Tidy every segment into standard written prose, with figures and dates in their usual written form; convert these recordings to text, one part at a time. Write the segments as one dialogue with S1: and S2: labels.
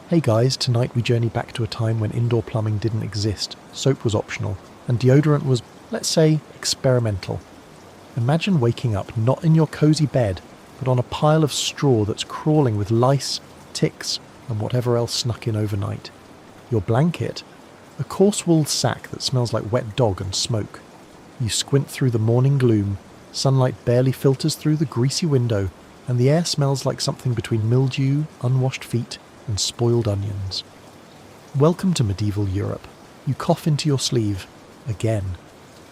S1: Hey guys, tonight we journey back to a time when indoor plumbing didn't exist, soap was optional, and deodorant was, let's say, experimental. Imagine waking up not in your cosy bed, but on a pile of straw that's crawling with lice, ticks, and whatever else snuck in overnight. Your blanket? A coarse wool sack that smells like wet dog and smoke. You squint through the morning gloom, sunlight barely filters through the greasy window, and the air smells like something between mildew, unwashed feet, and spoiled onions. Welcome to medieval Europe. You cough into your sleeve. Again.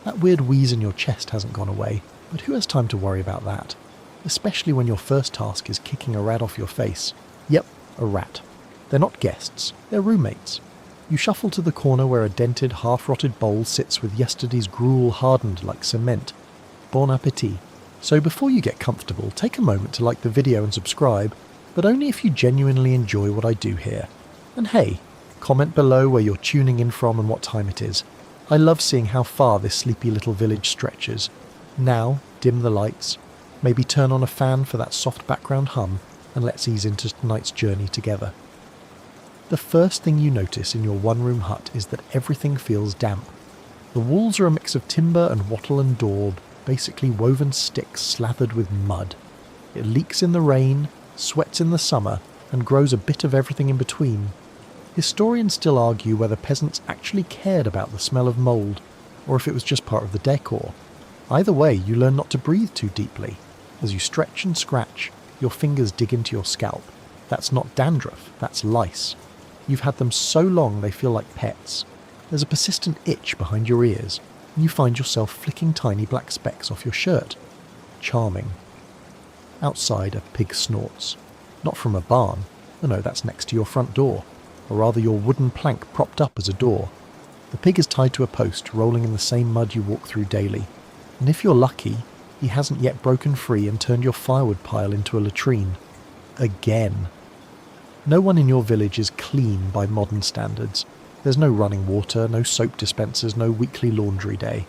S1: That weird wheeze in your chest hasn't gone away, but who has time to worry about that? Especially when your first task is kicking a rat off your face. Yep, a rat. They're not guests, they're roommates. You shuffle to the corner where a dented, half-rotted bowl sits with yesterday's gruel hardened like cement. Bon appétit. So before you get comfortable, take a moment to like the video and subscribe, but only if you genuinely enjoy what I do here. And hey, comment below where you're tuning in from and what time it is. I love seeing how far this sleepy little village stretches. Now, dim the lights, maybe turn on a fan for that soft background hum, and let's ease into tonight's journey together. The first thing you notice in your one-room hut is that everything feels damp. The walls are a mix of timber and wattle and daub, basically woven sticks slathered with mud. It leaks in the rain, sweats in the summer, and grows a bit of everything in between. Historians still argue whether peasants actually cared about the smell of mould, or if it was just part of the decor. Either way, you learn not to breathe too deeply. As you stretch and scratch, your fingers dig into your scalp. That's not dandruff, that's lice. You've had them so long they feel like pets. There's a persistent itch behind your ears, and you find yourself flicking tiny black specks off your shirt. Charming. Outside, a pig snorts. Not from a barn. No, that's next to your front door, or rather your wooden plank propped up as a door. The pig is tied to a post, rolling in the same mud you walk through daily. And if you're lucky, he hasn't yet broken free and turned your firewood pile into a latrine. Again. No one in your village is clean by modern standards. There's no running water, no soap dispensers, no weekly laundry day.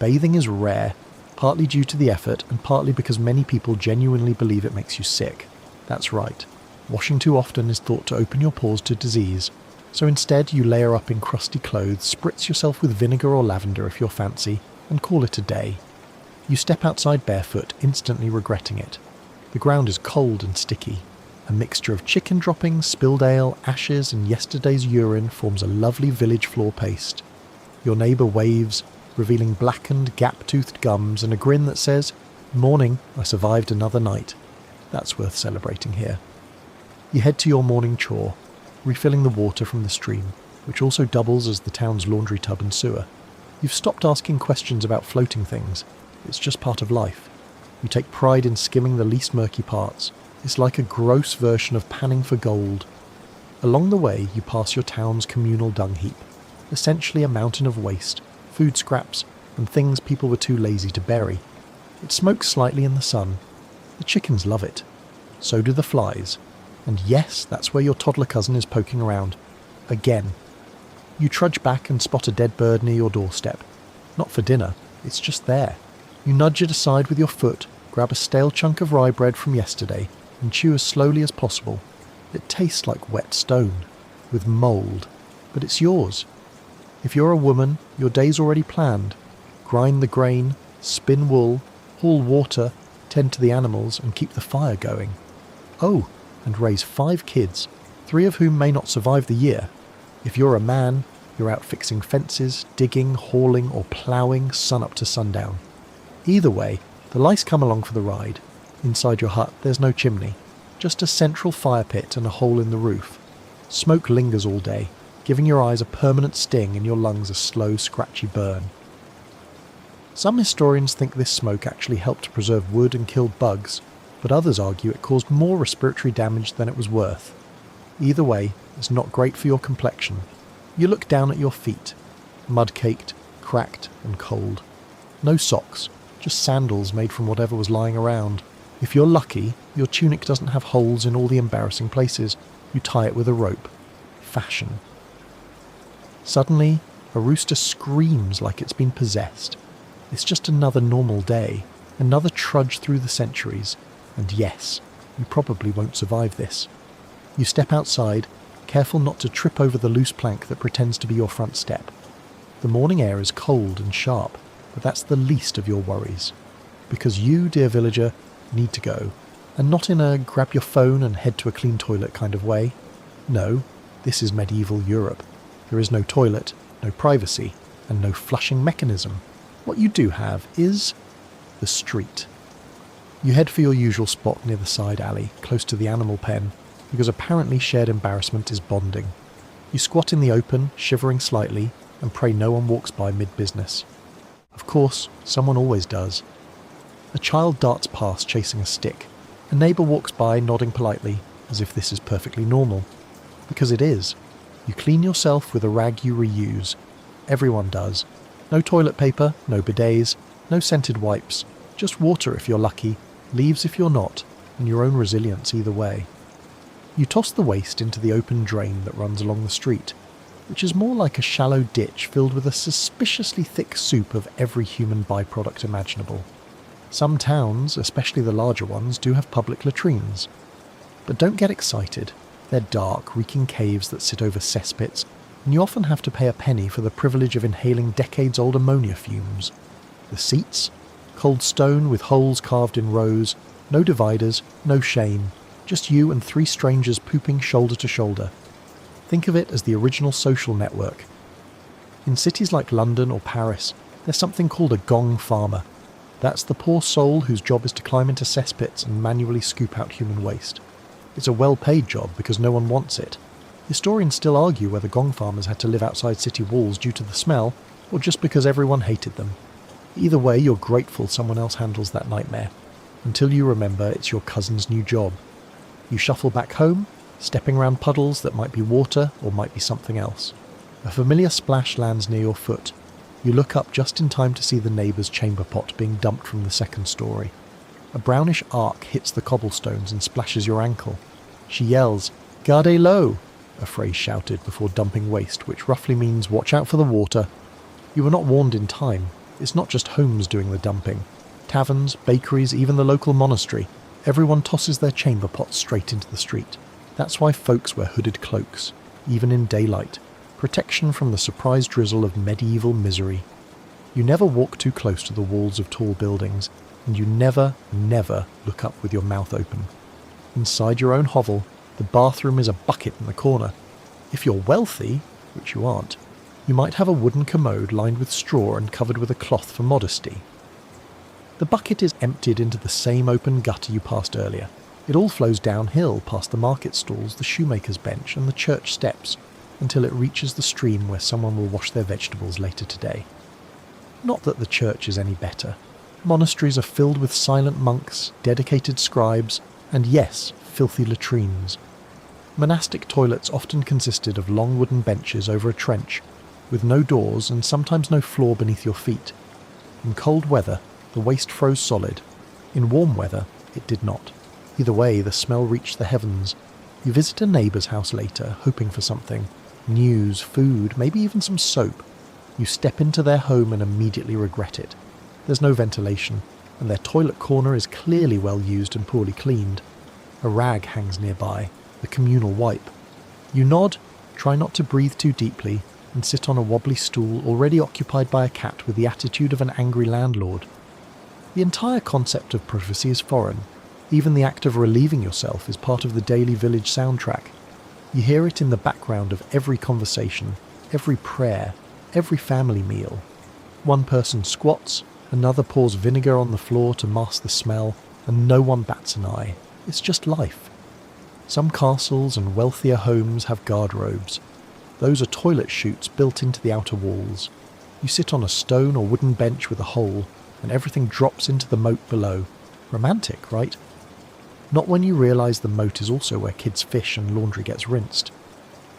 S1: Bathing is rare, partly due to the effort and partly because many people genuinely believe it makes you sick. That's right. Washing too often is thought to open your pores to disease. So instead you layer up in crusty clothes, spritz yourself with vinegar or lavender if you're fancy, and call it a day. You step outside barefoot, instantly regretting it. The ground is cold and sticky. A mixture of chicken droppings, spilled ale, ashes and yesterday's urine forms a lovely village floor paste. Your neighbour waves, revealing blackened, gap-toothed gums and a grin that says, "Morning, I survived another night." That's worth celebrating here. You head to your morning chore, refilling the water from the stream, which also doubles as the town's laundry tub and sewer. You've stopped asking questions about floating things. It's just part of life. You take pride in skimming the least murky parts. It's like a gross version of panning for gold. Along the way, you pass your town's communal dung heap, essentially a mountain of waste, food scraps, and things people were too lazy to bury. It smokes slightly in the sun. The chickens love it. So do the flies. And yes, that's where your toddler cousin is poking around. Again. You trudge back and spot a dead bird near your doorstep. Not for dinner, it's just there. You nudge it aside with your foot, grab a stale chunk of rye bread from yesterday, and chew as slowly as possible. It tastes like wet stone, with mould, but it's yours. If you're a woman, your day's already planned. Grind the grain, spin wool, haul water, tend to the animals, and keep the fire going. Oh, and raise 5 kids, 3 of whom may not survive the year. If you're a man, you're out fixing fences, digging, hauling, or ploughing sun up to sundown. Either way, the lice come along for the ride. Inside your hut, there's no chimney, just a central fire pit and a hole in the roof. Smoke lingers all day, giving your eyes a permanent sting and your lungs a slow, scratchy burn. Some historians think this smoke actually helped preserve wood and killed bugs, but others argue it caused more respiratory damage than it was worth. Either way, it's not great for your complexion. You look down at your feet, mud-caked, cracked and cold. No socks, just sandals made from whatever was lying around. If you're lucky, your tunic doesn't have holes in all the embarrassing places. You tie it with a rope. Fashion. Suddenly, a rooster screams like it's been possessed. It's just another normal day, another trudge through the centuries, and yes, you probably won't survive this. You step outside, careful not to trip over the loose plank that pretends to be your front step. The morning air is cold and sharp, but that's the least of your worries. Because you, dear villager, need to go. And not in a grab your phone and head to a clean toilet kind of way. No, this is medieval Europe. There is no toilet, no privacy, and no flushing mechanism. What you do have is the street. You head for your usual spot near the side alley, close to the animal pen, because apparently shared embarrassment is bonding. You squat in the open, shivering slightly, and pray no one walks by mid-business. Of course, someone always does. A child darts past chasing a stick. A neighbour walks by nodding politely, as if this is perfectly normal. Because it is. You clean yourself with a rag you reuse. Everyone does. No toilet paper, no bidets, no scented wipes. Just water if you're lucky, leaves if you're not, and your own resilience either way. You toss the waste into the open drain that runs along the street, which is more like a shallow ditch filled with a suspiciously thick soup of every human byproduct imaginable. Some towns, especially the larger ones, do have public latrines. But don't get excited. They're dark, reeking caves that sit over cesspits, and you often have to pay a penny for the privilege of inhaling decades-old ammonia fumes. The seats? Cold stone with holes carved in rows, no dividers, no shame, just you and 3 strangers pooping shoulder to shoulder. Think of it as the original social network. In cities like London or Paris, there's something called a gong farmer. That's the poor soul whose job is to climb into cesspits and manually scoop out human waste. It's a well-paid job because no one wants it. Historians still argue whether gong farmers had to live outside city walls due to the smell, or just because everyone hated them. Either way, you're grateful someone else handles that nightmare, until you remember it's your cousin's new job. You shuffle back home, stepping around puddles that might be water or might be something else. A familiar splash lands near your foot. You look up just in time to see the neighbour's chamber pot being dumped from the second story. A brownish arc hits the cobblestones and splashes your ankle. She yells, "Garde l'eau," a phrase shouted before dumping waste, which roughly means watch out for the water. You were not warned in time. It's not just homes doing the dumping. Taverns, bakeries, even the local monastery. Everyone tosses their chamber pots straight into the street. That's why folks wear hooded cloaks, even in daylight. Protection from the surprise drizzle of medieval misery. You never walk too close to the walls of tall buildings, and you never, never look up with your mouth open. Inside your own hovel, the bathroom is a bucket in the corner. If you're wealthy, which you aren't, you might have a wooden commode lined with straw and covered with a cloth for modesty. The bucket is emptied into the same open gutter you passed earlier. It all flows downhill past the market stalls, the shoemaker's bench, and the church steps, until it reaches the stream where someone will wash their vegetables later today. Not that the church is any better. Monasteries are filled with silent monks, dedicated scribes, and yes, filthy latrines. Monastic toilets often consisted of long wooden benches over a trench, with no doors and sometimes no floor beneath your feet. In cold weather, the waste froze solid. In warm weather, it did not. Either way, the smell reached the heavens. You visit a neighbour's house later, hoping for something. News, food, maybe even some soap. You step into their home and immediately regret it. There's no ventilation, and their toilet corner is clearly well used and poorly cleaned. A rag hangs nearby, the communal wipe. You nod, try not to breathe too deeply, and sit on a wobbly stool already occupied by a cat with the attitude of an angry landlord. The entire concept of privacy is foreign. Even the act of relieving yourself is part of the daily village soundtrack. You hear it in the background of every conversation, every prayer, every family meal. One person squats, another pours vinegar on the floor to mask the smell, and no one bats an eye. It's just life. Some castles and wealthier homes have guardrobes. Those are toilet chutes built into the outer walls. You sit on a stone or wooden bench with a hole, and everything drops into the moat below. Romantic, right? Not when you realise the moat is also where kids fish and laundry gets rinsed.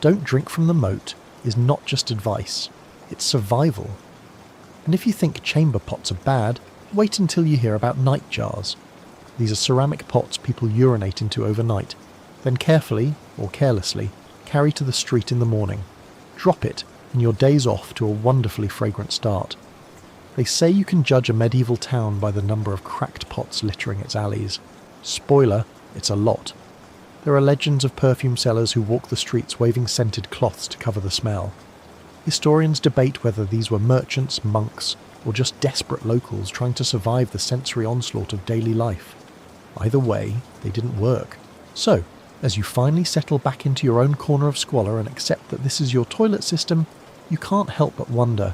S1: Don't drink from the moat is not just advice, it's survival. And if you think chamber pots are bad, wait until you hear about night jars. These are ceramic pots people urinate into overnight, then carefully, or carelessly, carry to the street in the morning. Drop it, and your day's off to a wonderfully fragrant start. They say you can judge a medieval town by the number of cracked pots littering its alleys. Spoiler, it's a lot. There are legends of perfume sellers who walk the streets waving scented cloths to cover the smell. Historians debate whether these were merchants, monks, or just desperate locals trying to survive the sensory onslaught of daily life. Either way, they didn't work. So, as you finally settle back into your own corner of squalor and accept that this is your toilet system, you can't help but wonder,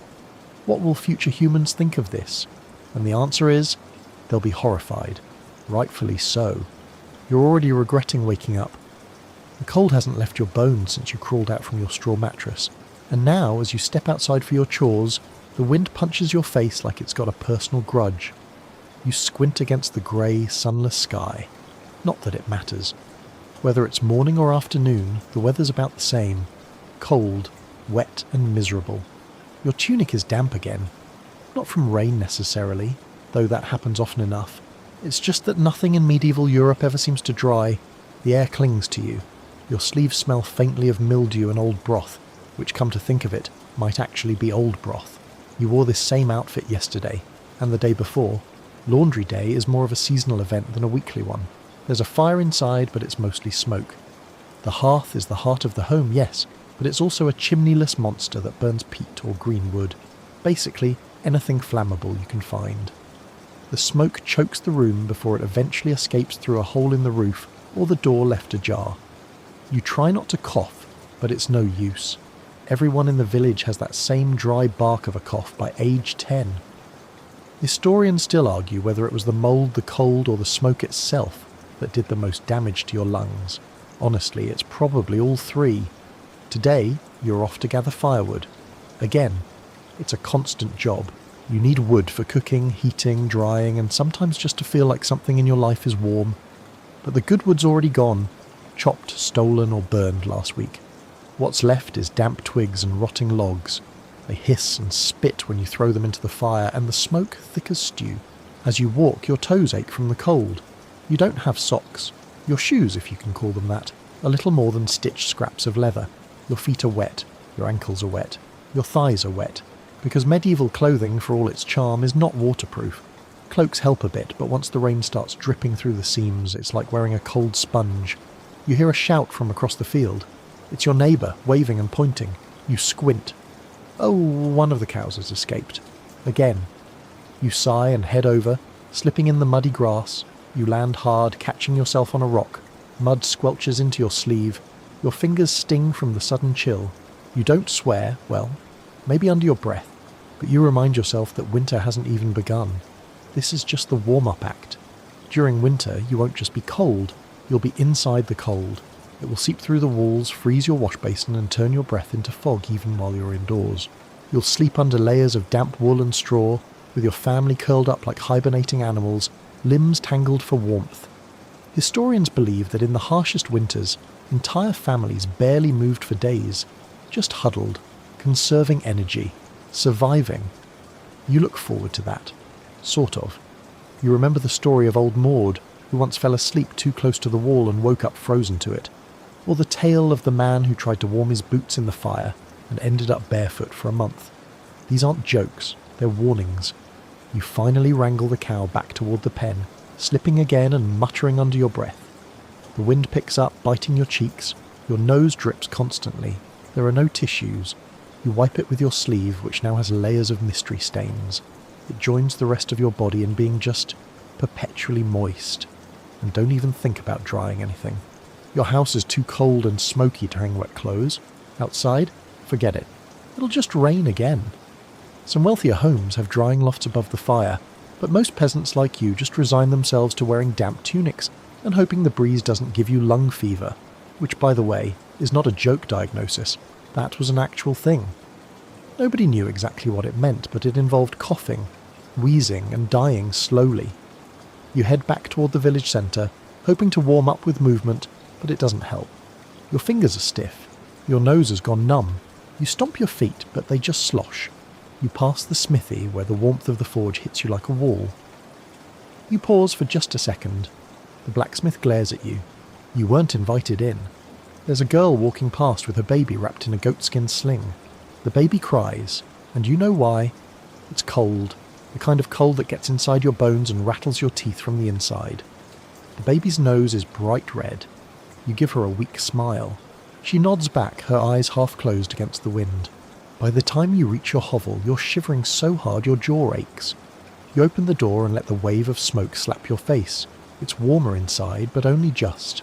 S1: what will future humans think of this? And the answer is, they'll be horrified. Rightfully so. You're already regretting waking up. The cold hasn't left your bones since you crawled out from your straw mattress. And now, as you step outside for your chores, the wind punches your face like it's got a personal grudge. You squint against the grey, sunless sky. Not that it matters. Whether it's morning or afternoon, the weather's about the same. Cold, wet and miserable. Your tunic is damp again. Not from rain necessarily, though that happens often enough. It's just that nothing in medieval Europe ever seems to dry. The air clings to you. Your sleeves smell faintly of mildew and old broth, which, come to think of it, might actually be old broth. You wore this same outfit yesterday, and the day before. Laundry day is more of a seasonal event than a weekly one. There's a fire inside, but it's mostly smoke. The hearth is the heart of the home, yes, but it's also a chimneyless monster that burns peat or green wood. Basically, anything flammable you can find. The smoke chokes the room before it eventually escapes through a hole in the roof or the door left ajar. You try not to cough, but it's no use. Everyone in the village has that same dry bark of a cough by age 10. Historians still argue whether it was the mould, the cold, or the smoke itself that did the most damage to your lungs. Honestly, it's probably all three. Today, you're off to gather firewood. Again, it's a constant job. You need wood for cooking, heating, drying, and sometimes just to feel like something in your life is warm. But the good wood's already gone, chopped, stolen, or burned last week. What's left is damp twigs and rotting logs. They hiss and spit when you throw them into the fire, and the smoke thick as stew. As you walk, your toes ache from the cold. You don't have socks. Your shoes, if you can call them that, are little more than stitched scraps of leather. Your feet are wet. Your ankles are wet. Your thighs are wet. Because medieval clothing, for all its charm, is not waterproof. Cloaks help a bit, but once the rain starts dripping through the seams, it's like wearing a cold sponge. You hear a shout from across the field. It's your neighbour, waving and pointing. You squint. Oh, one of the cows has escaped. Again. You sigh and head over, slipping in the muddy grass. You land hard, catching yourself on a rock. Mud squelches into your sleeve. Your fingers sting from the sudden chill. You don't swear, well, maybe under your breath, but you remind yourself that winter hasn't even begun. This is just the warm-up act. During winter, you won't just be cold, you'll be inside the cold. It will seep through the walls, freeze your wash basin, and turn your breath into fog even while you're indoors. You'll sleep under layers of damp wool and straw, with your family curled up like hibernating animals, limbs tangled for warmth. Historians believe that in the harshest winters, entire families barely moved for days, just huddled, conserving energy, surviving. You look forward to that. Sort of. You remember the story of old Maud, who once fell asleep too close to the wall and woke up frozen to it. Or the tale of the man who tried to warm his boots in the fire and ended up barefoot for a month. These aren't jokes, they're warnings. You finally wrangle the cow back toward the pen, slipping again and muttering under your breath. The wind picks up, biting your cheeks. Your nose drips constantly. There are no tissues. You wipe it with your sleeve, which now has layers of mystery stains. It joins the rest of your body in being just perpetually moist. And don't even think about drying anything. Your house is too cold and smoky to hang wet clothes. Outside? Forget it. It'll just rain again. Some wealthier homes have drying lofts above the fire, but most peasants like you just resign themselves to wearing damp tunics and hoping the breeze doesn't give you lung fever, which, by the way, is not a joke diagnosis. That was an actual thing. Nobody knew exactly what it meant, but it involved coughing, wheezing, and dying slowly. You head back toward the village centre, hoping to warm up with movement, but it doesn't help. Your fingers are stiff. Your nose has gone numb. You stomp your feet, but they just slosh. You pass the smithy where the warmth of the forge hits you like a wall. You pause for just a second. The blacksmith glares at you. You weren't invited in. There's a girl walking past with her baby wrapped in a goatskin sling. The baby cries, and you know why. It's cold, the kind of cold that gets inside your bones and rattles your teeth from the inside. The baby's nose is bright red. You give her a weak smile. She nods back, her eyes half closed against the wind. By the time you reach your hovel, you're shivering so hard your jaw aches. You open the door and let the wave of smoke slap your face. It's warmer inside, but only just.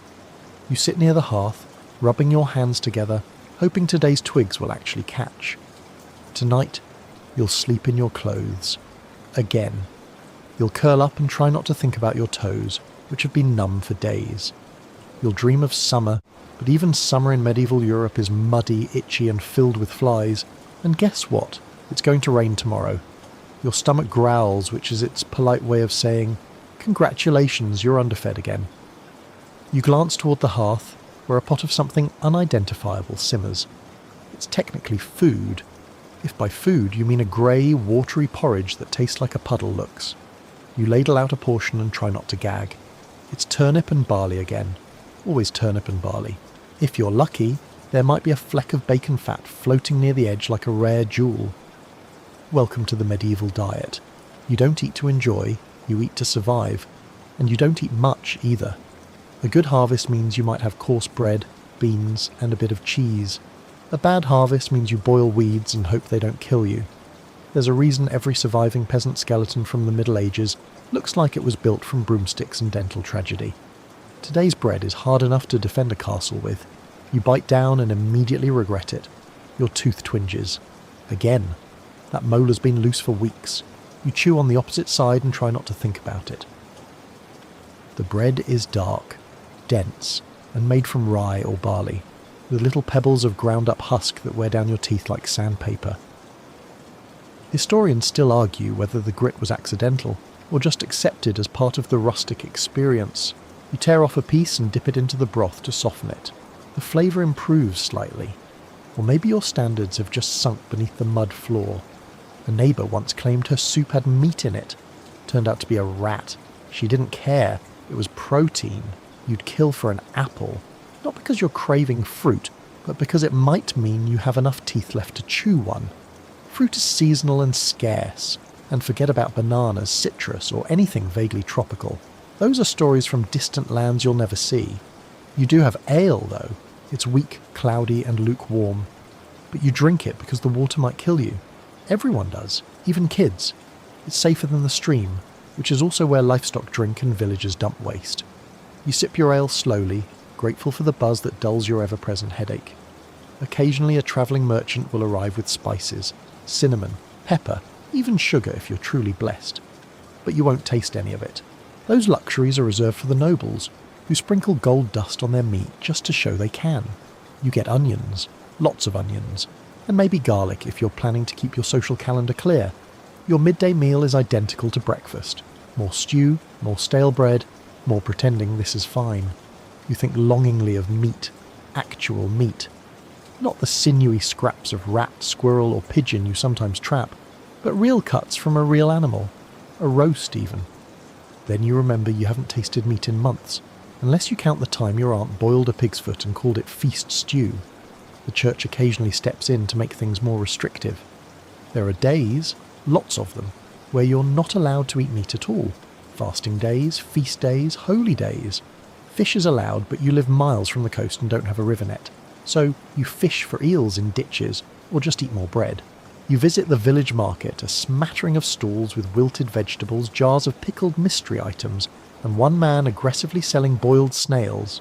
S1: You sit near the hearth, rubbing your hands together, hoping today's twigs will actually catch. Tonight, you'll sleep in your clothes. Again. You'll curl up and try not to think about your toes, which have been numb for days. You'll dream of summer, but even summer in medieval Europe is muddy, itchy and filled with flies. And guess what? It's going to rain tomorrow. Your stomach growls, which is its polite way of saying, "Congratulations, you're underfed again." You glance toward the hearth, where a pot of something unidentifiable simmers. It's technically food, if by food you mean a grey, watery porridge that tastes like a puddle looks. You ladle out a portion and try not to gag. It's turnip and barley again. Always turnip and barley. If you're lucky, there might be a fleck of bacon fat floating near the edge like a rare jewel. Welcome to the medieval diet. You don't eat to enjoy, you eat to survive. And you don't eat much either. A good harvest means you might have coarse bread, beans, and a bit of cheese. A bad harvest means you boil weeds and hope they don't kill you. There's a reason every surviving peasant skeleton from the Middle Ages looks like it was built from broomsticks and dental tragedy. Today's bread is hard enough to defend a castle with. You bite down and immediately regret it. Your tooth twinges. Again. That molar's been loose for weeks. You chew on the opposite side and try not to think about it. The bread is dark, dense, and made from rye or barley, with little pebbles of ground-up husk that wear down your teeth like sandpaper. Historians still argue whether the grit was accidental, or just accepted as part of the rustic experience. You tear off a piece and dip it into the broth to soften it. The flavour improves slightly. Or maybe your standards have just sunk beneath the mud floor. A neighbour once claimed her soup had meat in it. Turned out to be a rat. She didn't care. It was protein. You'd kill for an apple. Not because you're craving fruit, but because it might mean you have enough teeth left to chew one. Fruit is seasonal and scarce. And forget about bananas, citrus, or anything vaguely tropical. Those are stories from distant lands you'll never see. You do have ale, though. It's weak, cloudy, and lukewarm. But you drink it because the water might kill you. Everyone does, even kids. It's safer than the stream, which is also where livestock drink and villagers dump waste. You sip your ale slowly, grateful for the buzz that dulls your ever-present headache. Occasionally a travelling merchant will arrive with spices, cinnamon, pepper, even sugar if you're truly blessed. But you won't taste any of it. Those luxuries are reserved for the nobles, who sprinkle gold dust on their meat just to show they can. You get onions, lots of onions, and maybe garlic if you're planning to keep your social calendar clear. Your midday meal is identical to breakfast. More stew, more stale bread, more pretending this is fine. You think longingly of meat, actual meat. Not the sinewy scraps of rat, squirrel or pigeon you sometimes trap, but real cuts from a real animal. A roast even. Then you remember you haven't tasted meat in months, unless you count the time your aunt boiled a pig's foot and called it feast stew. The church occasionally steps in to make things more restrictive. There are days, lots of them, where you're not allowed to eat meat at all. Fasting days, feast days, holy days. Fish is allowed, but you live miles from the coast and don't have a river net. So you fish for eels in ditches, or just eat more bread. You visit the village market, a smattering of stalls with wilted vegetables, jars of pickled mystery items, and one man aggressively selling boiled snails.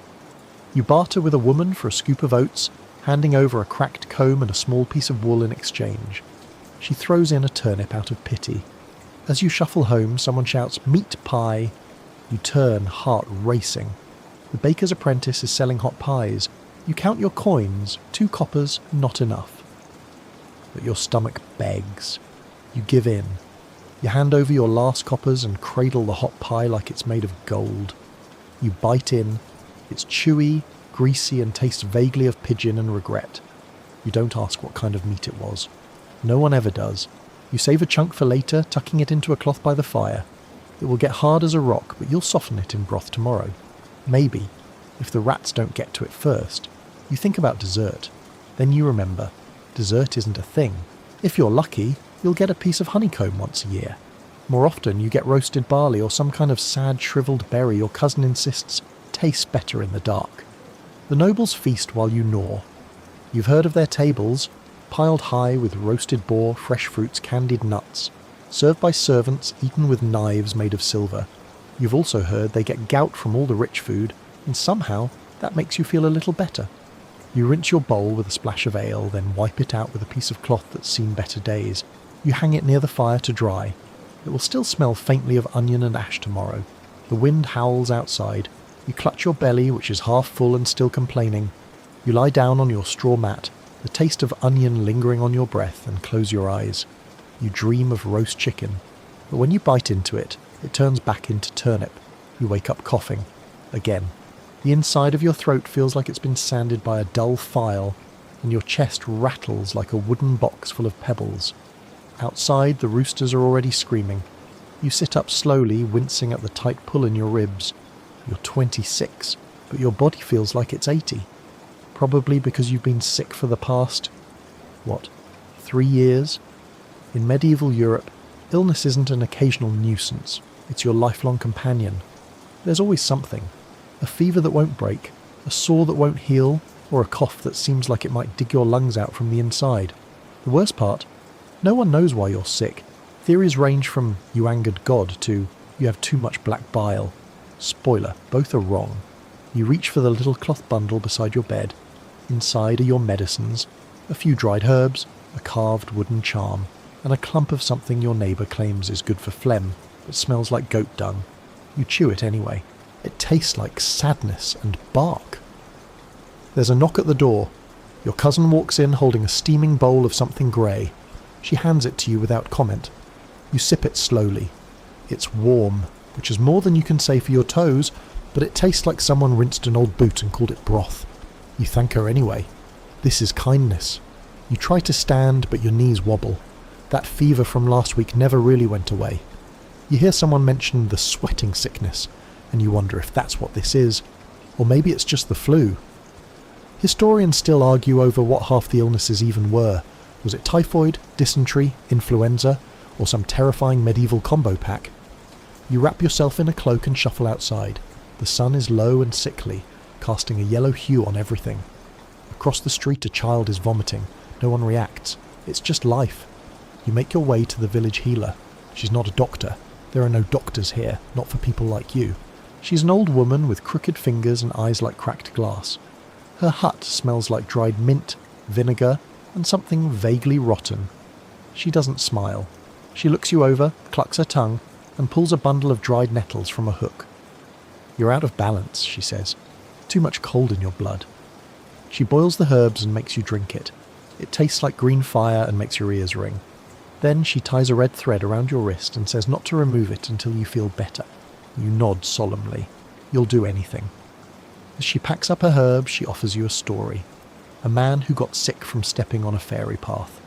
S1: You barter with a woman for a scoop of oats, handing over a cracked comb and a small piece of wool in exchange. She throws in a turnip out of pity. As you shuffle home, someone shouts, "Meat pie!" You turn, heart racing. The baker's apprentice is selling hot pies. You count your coins, 2 coppers, not enough. But your stomach begs. You give in. You hand over your last coppers and cradle the hot pie like it's made of gold. You bite in. It's chewy, greasy, and tastes vaguely of pigeon and regret. You don't ask what kind of meat it was. No one ever does. You save a chunk for later, tucking it into a cloth by the fire. It will get hard as a rock, but you'll soften it in broth tomorrow. Maybe, if the rats don't get to it first. You think about dessert. Then you remember. Dessert isn't a thing. If you're lucky, you'll get a piece of honeycomb once a year. More often, you get roasted barley or some kind of sad, shriveled berry your cousin insists tastes better in the dark. The nobles feast while you gnaw. You've heard of their tables, piled high with roasted boar, fresh fruits, candied nuts, served by servants eaten with knives made of silver. You've also heard they get gout from all the rich food, and somehow that makes you feel a little better. You rinse your bowl with a splash of ale, then wipe it out with a piece of cloth that's seen better days. You hang it near the fire to dry. It will still smell faintly of onion and ash tomorrow. The wind howls outside. You clutch your belly, which is half full and still complaining. You lie down on your straw mat, the taste of onion lingering on your breath, and close your eyes. You dream of roast chicken, but when you bite into it, it turns back into turnip. You wake up coughing. Again. The inside of your throat feels like it's been sanded by a dull file, and your chest rattles like a wooden box full of pebbles. Outside, the roosters are already screaming. You sit up slowly, wincing at the tight pull in your ribs. You're 26, but your body feels like it's 80. Probably because you've been sick for the past, 3 years? In medieval Europe, illness isn't an occasional nuisance. It's your lifelong companion. There's always something. A fever that won't break, a sore that won't heal, or a cough that seems like it might dig your lungs out from the inside. The worst part? No one knows why you're sick. Theories range from you angered God to you have too much black bile. Spoiler, both are wrong. You reach for the little cloth bundle beside your bed. Inside are your medicines, a few dried herbs, a carved wooden charm, and a clump of something your neighbour claims is good for phlegm, but smells like goat dung. You chew it anyway. It tastes like sadness and bark. There's a knock at the door. Your cousin walks in holding a steaming bowl of something grey. She hands it to you without comment. You sip it slowly. It's warm, which is more than you can say for your toes, but it tastes like someone rinsed an old boot and called it broth. You thank her anyway. This is kindness. You try to stand, but your knees wobble. That fever from last week never really went away. You hear someone mention the sweating sickness, and you wonder if that's what this is, or maybe it's just the flu. Historians still argue over what half the illnesses even were. Was it typhoid, dysentery, influenza, or some terrifying medieval combo pack? You wrap yourself in a cloak and shuffle outside. The sun is low and sickly, casting a yellow hue on everything. Across the street a child is vomiting. No one reacts. It's just life. You make your way to the village healer. She's not a doctor. There are no doctors here, not for people like you. She's an old woman with crooked fingers and eyes like cracked glass. Her hut smells like dried mint, vinegar, and something vaguely rotten. She doesn't smile. She looks you over, clucks her tongue, and pulls a bundle of dried nettles from a hook. You're out of balance, she says. Too much cold in your blood. She boils the herbs and makes you drink it. It tastes like green fire and makes your ears ring. Then she ties a red thread around your wrist and says not to remove it until you feel better. You nod solemnly. You'll do anything. As she packs up her herbs, she offers you a story. A man who got sick from stepping on a fairy path.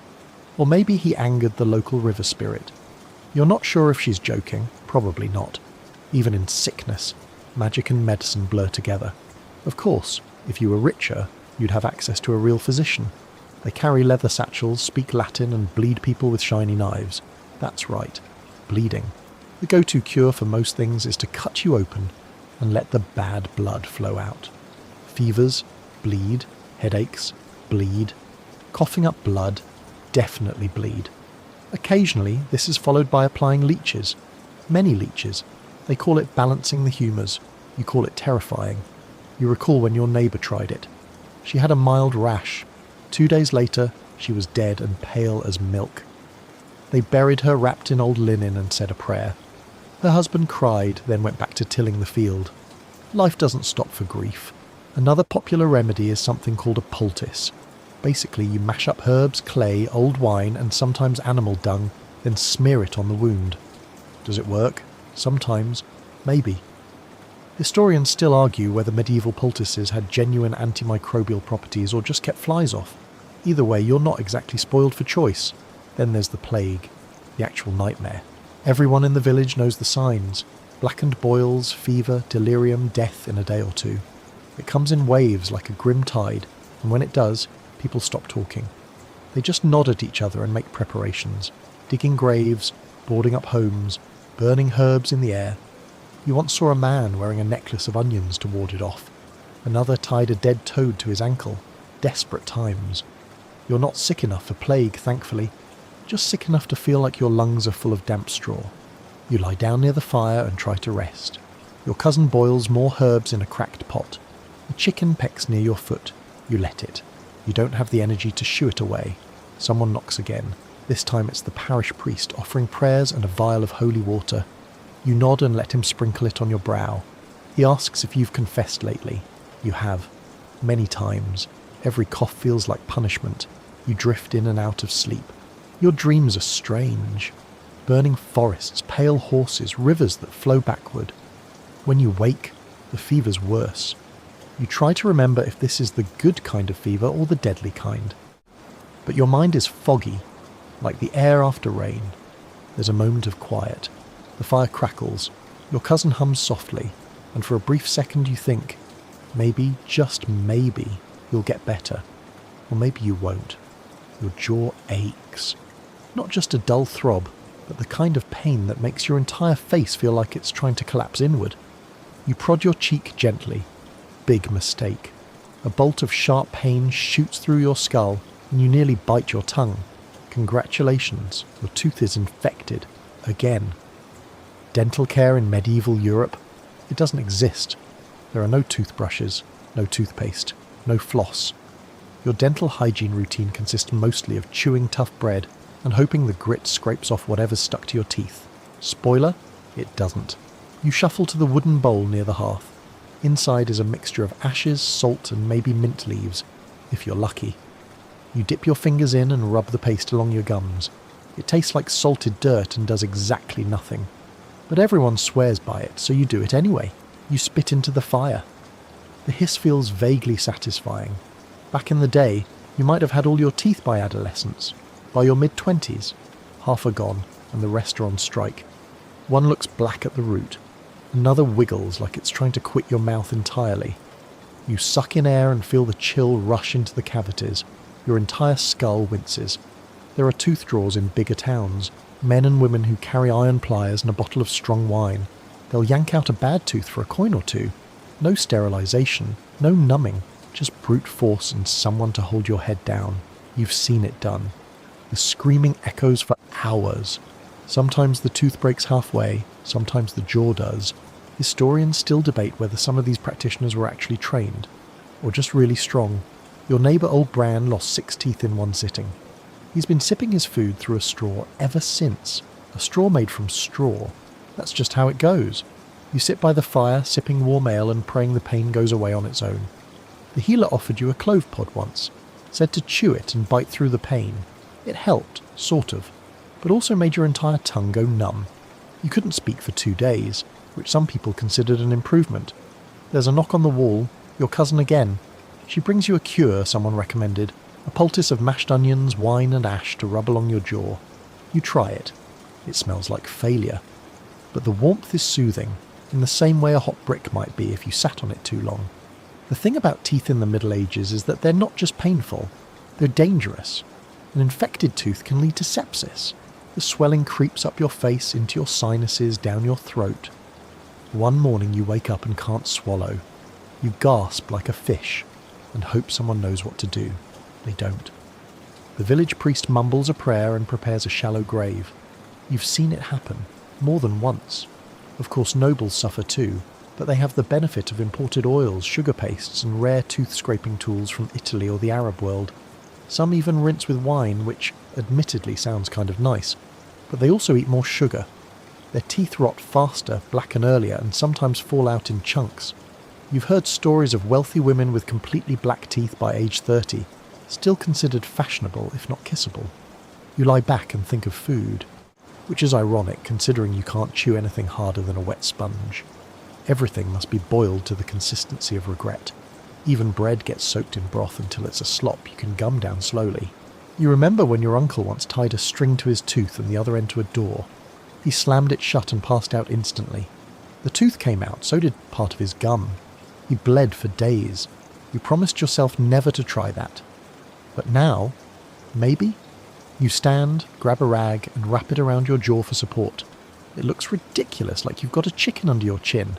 S1: Or maybe he angered the local river spirit. You're not sure if she's joking. Probably not. Even in sickness, magic and medicine blur together. Of course, if you were richer, you'd have access to a real physician. They carry leather satchels, speak Latin, and bleed people with shiny knives. That's right. Bleeding. The go-to cure for most things is to cut you open and let the bad blood flow out. Fevers, bleed. Headaches, bleed. Coughing up blood, definitely bleed. Occasionally, this is followed by applying leeches. Many leeches. They call it balancing the humours. You call it terrifying. You recall when your neighbour tried it. She had a mild rash. 2 days later, she was dead and pale as milk. They buried her wrapped in old linen and said a prayer. Her husband cried, then went back to tilling the field. Life doesn't stop for grief. Another popular remedy is something called a poultice. Basically, you mash up herbs, clay, old wine, and sometimes animal dung, then smear it on the wound. Does it work? Sometimes. Maybe. Historians still argue whether medieval poultices had genuine antimicrobial properties or just kept flies off. Either way, you're not exactly spoiled for choice. Then there's the plague, the actual nightmare. Everyone in the village knows the signs. Blackened boils, fever, delirium, death in a day or two. It comes in waves like a grim tide, and when it does, people stop talking. They just nod at each other and make preparations, digging graves, boarding up homes, burning herbs in the air. You once saw a man wearing a necklace of onions to ward it off. Another tied a dead toad to his ankle. Desperate times. You're not sick enough for plague, thankfully. Just sick enough to feel like your lungs are full of damp straw. You lie down near the fire and try to rest. Your cousin boils more herbs in a cracked pot. The chicken pecks near your foot. You let it. You don't have the energy to shoo it away. Someone knocks again. This time it's the parish priest offering prayers and a vial of holy water. You nod and let him sprinkle it on your brow. He asks if you've confessed lately. You have. Many times. Every cough feels like punishment. You drift in and out of sleep. Your dreams are strange. Burning forests, pale horses, rivers that flow backward. When you wake, the fever's worse. You try to remember if this is the good kind of fever or the deadly kind. But your mind is foggy, like the air after rain. There's a moment of quiet. The fire crackles. Your cousin hums softly, and for a brief second you think, maybe, just maybe, you'll get better. Or maybe you won't. Your jaw aches. Not just a dull throb, but the kind of pain that makes your entire face feel like it's trying to collapse inward. You prod your cheek gently. Big mistake. A bolt of sharp pain shoots through your skull, and you nearly bite your tongue. Congratulations, your tooth is infected. Again. Dental care in medieval Europe? It doesn't exist. There are no toothbrushes, no toothpaste, no floss. Your dental hygiene routine consists mostly of chewing tough bread and hoping the grit scrapes off whatever's stuck to your teeth. Spoiler? It doesn't. You shuffle to the wooden bowl near the hearth. Inside is a mixture of ashes, salt and maybe mint leaves, if you're lucky. You dip your fingers in and rub the paste along your gums. It tastes like salted dirt and does exactly nothing. But everyone swears by it, so you do it anyway. You spit into the fire. The hiss feels vaguely satisfying. Back in the day, you might have had all your teeth by adolescence. By your mid-20s, half are gone and the rest are on strike. One looks black at the root. Another wiggles like it's trying to quit your mouth entirely. You suck in air and feel the chill rush into the cavities. Your entire skull winces. There are tooth drawers in bigger towns. Men and women who carry iron pliers and a bottle of strong wine. They'll yank out a bad tooth for a coin or two. No sterilisation, no numbing, just brute force and someone to hold your head down. You've seen it done. The screaming echoes for hours. Sometimes the tooth breaks halfway, sometimes the jaw does. Historians still debate whether some of these practitioners were actually trained, or just really strong. Your neighbour old Bran lost 6 teeth in one sitting. He's been sipping his food through a straw ever since. A straw made from straw. That's just how it goes. You sit by the fire, sipping warm ale and praying the pain goes away on its own. The healer offered you a clove pod once, said to chew it and bite through the pain. It helped, sort of, but also made your entire tongue go numb. You couldn't speak for 2 days, which some people considered an improvement. There's a knock on the wall, your cousin again. She brings you a cure someone recommended, a poultice of mashed onions, wine and ash to rub along your jaw. You try it. It smells like failure. But the warmth is soothing, in the same way a hot brick might be if you sat on it too long. The thing about teeth in the Middle Ages is that they're not just painful, they're dangerous. An infected tooth can lead to sepsis. The swelling creeps up your face, into your sinuses, down your throat. One morning you wake up and can't swallow. You gasp like a fish and hope someone knows what to do. They don't. The village priest mumbles a prayer and prepares a shallow grave. You've seen it happen, more than once. Of course nobles suffer too, but they have the benefit of imported oils, sugar pastes and rare tooth-scraping tools from Italy or the Arab world. Some even rinse with wine, which admittedly sounds kind of nice, but they also eat more sugar. Their teeth rot faster, blacken earlier, and sometimes fall out in chunks. You've heard stories of wealthy women with completely black teeth by age 30, still considered fashionable if not kissable. You lie back and think of food, which is ironic considering you can't chew anything harder than a wet sponge. Everything must be boiled to the consistency of regret. Even bread gets soaked in broth until it's a slop you can gum down slowly. You remember when your uncle once tied a string to his tooth and the other end to a door. He slammed it shut and passed out instantly. The tooth came out, so did part of his gum. He bled for days. You promised yourself never to try that. But now, maybe? You stand, grab a rag and wrap it around your jaw for support. It looks ridiculous, like you've got a chicken under your chin.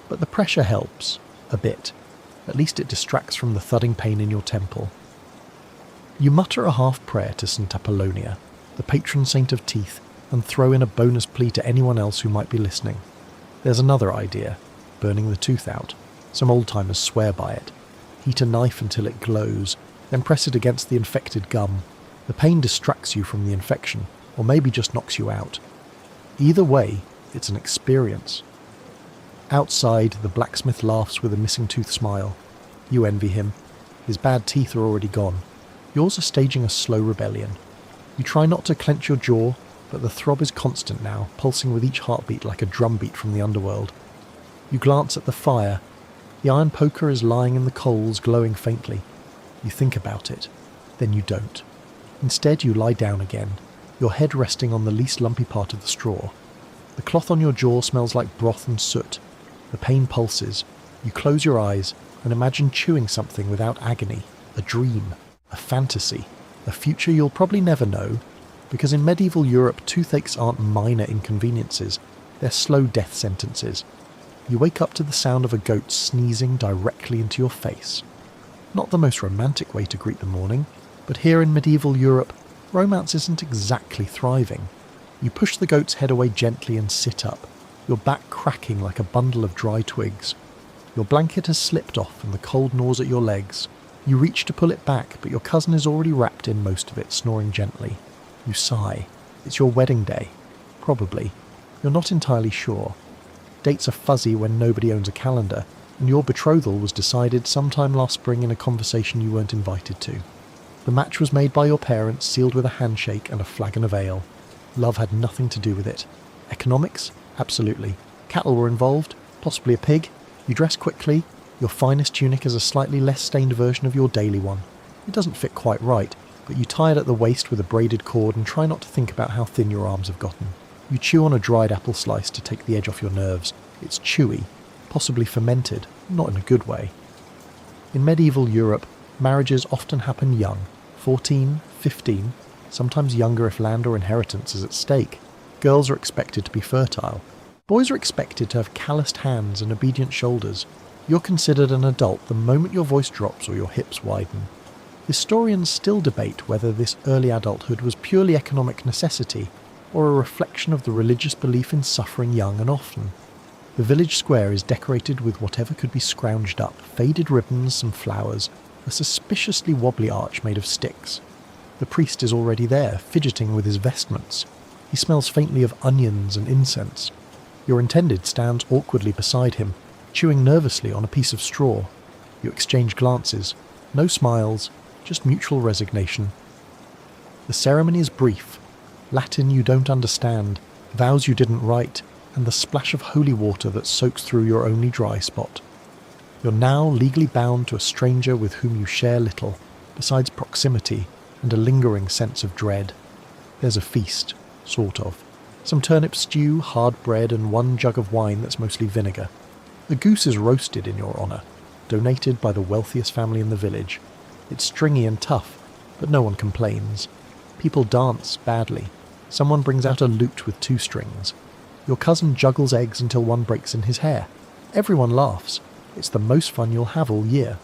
S1: But the pressure helps. A bit. At least it distracts from the thudding pain in your temple. You mutter a half-prayer to St. Apollonia, the patron saint of teeth, and throw in a bonus plea to anyone else who might be listening. There's another idea, burning the tooth out. Some old-timers swear by it. Heat a knife until it glows, then press it against the infected gum. The pain distracts you from the infection, or maybe just knocks you out. Either way, it's an experience. Outside, the blacksmith laughs with a missing tooth smile. You envy him. His bad teeth are already gone. Yours are staging a slow rebellion. You try not to clench your jaw, but the throb is constant now, pulsing with each heartbeat like a drumbeat from the underworld. You glance at the fire. The iron poker is lying in the coals, glowing faintly. You think about it. Then you don't. Instead, you lie down again, your head resting on the least lumpy part of the straw. The cloth on your jaw smells like broth and soot. The pain pulses. You close your eyes and imagine chewing something without agony, a dream, a fantasy, a future you'll probably never know, because in medieval Europe, toothaches aren't minor inconveniences, they're slow death sentences. You wake up to the sound of a goat sneezing directly into your face. Not the most romantic way to greet the morning, but here in medieval Europe, romance isn't exactly thriving. You push the goat's head away gently and sit up, your back cracking like a bundle of dry twigs. Your blanket has slipped off and the cold gnaws at your legs. You reach to pull it back, but your cousin is already wrapped in most of it, snoring gently. You sigh. It's your wedding day. Probably. You're not entirely sure. Dates are fuzzy when nobody owns a calendar, and your betrothal was decided sometime last spring in a conversation you weren't invited to. The match was made by your parents, sealed with a handshake and a flagon of ale. Love had nothing to do with it. Economics? Absolutely. Cattle were involved, possibly a pig. You dress quickly. Your finest tunic is a slightly less stained version of your daily one. It doesn't fit quite right, but you tie it at the waist with a braided cord and try not to think about how thin your arms have gotten. You chew on a dried apple slice to take the edge off your nerves. It's chewy, possibly fermented, not in a good way. In medieval Europe, marriages often happen young, 14, 15, sometimes younger if land or inheritance is at stake. Girls are expected to be fertile. Boys are expected to have calloused hands and obedient shoulders. You're considered an adult the moment your voice drops or your hips widen. Historians still debate whether this early adulthood was purely economic necessity or a reflection of the religious belief in suffering young and often. The village square is decorated with whatever could be scrounged up, faded ribbons, some flowers, a suspiciously wobbly arch made of sticks. The priest is already there, fidgeting with his vestments. He smells faintly of onions and incense. Your intended stands awkwardly beside him, chewing nervously on a piece of straw. You exchange glances. No smiles, just mutual resignation. The ceremony is brief. Latin you don't understand, vows you didn't write, and the splash of holy water that soaks through your only dry spot. You're now legally bound to a stranger with whom you share little, besides proximity and a lingering sense of dread. There's a feast, sort of. Some turnip stew, hard bread, and one jug of wine that's mostly vinegar. The goose is roasted in your honour, donated by the wealthiest family in the village. It's stringy and tough, but no one complains. People dance badly. Someone brings out a lute with 2 strings. Your cousin juggles eggs until one breaks in his hair. Everyone laughs. It's the most fun you'll have all year.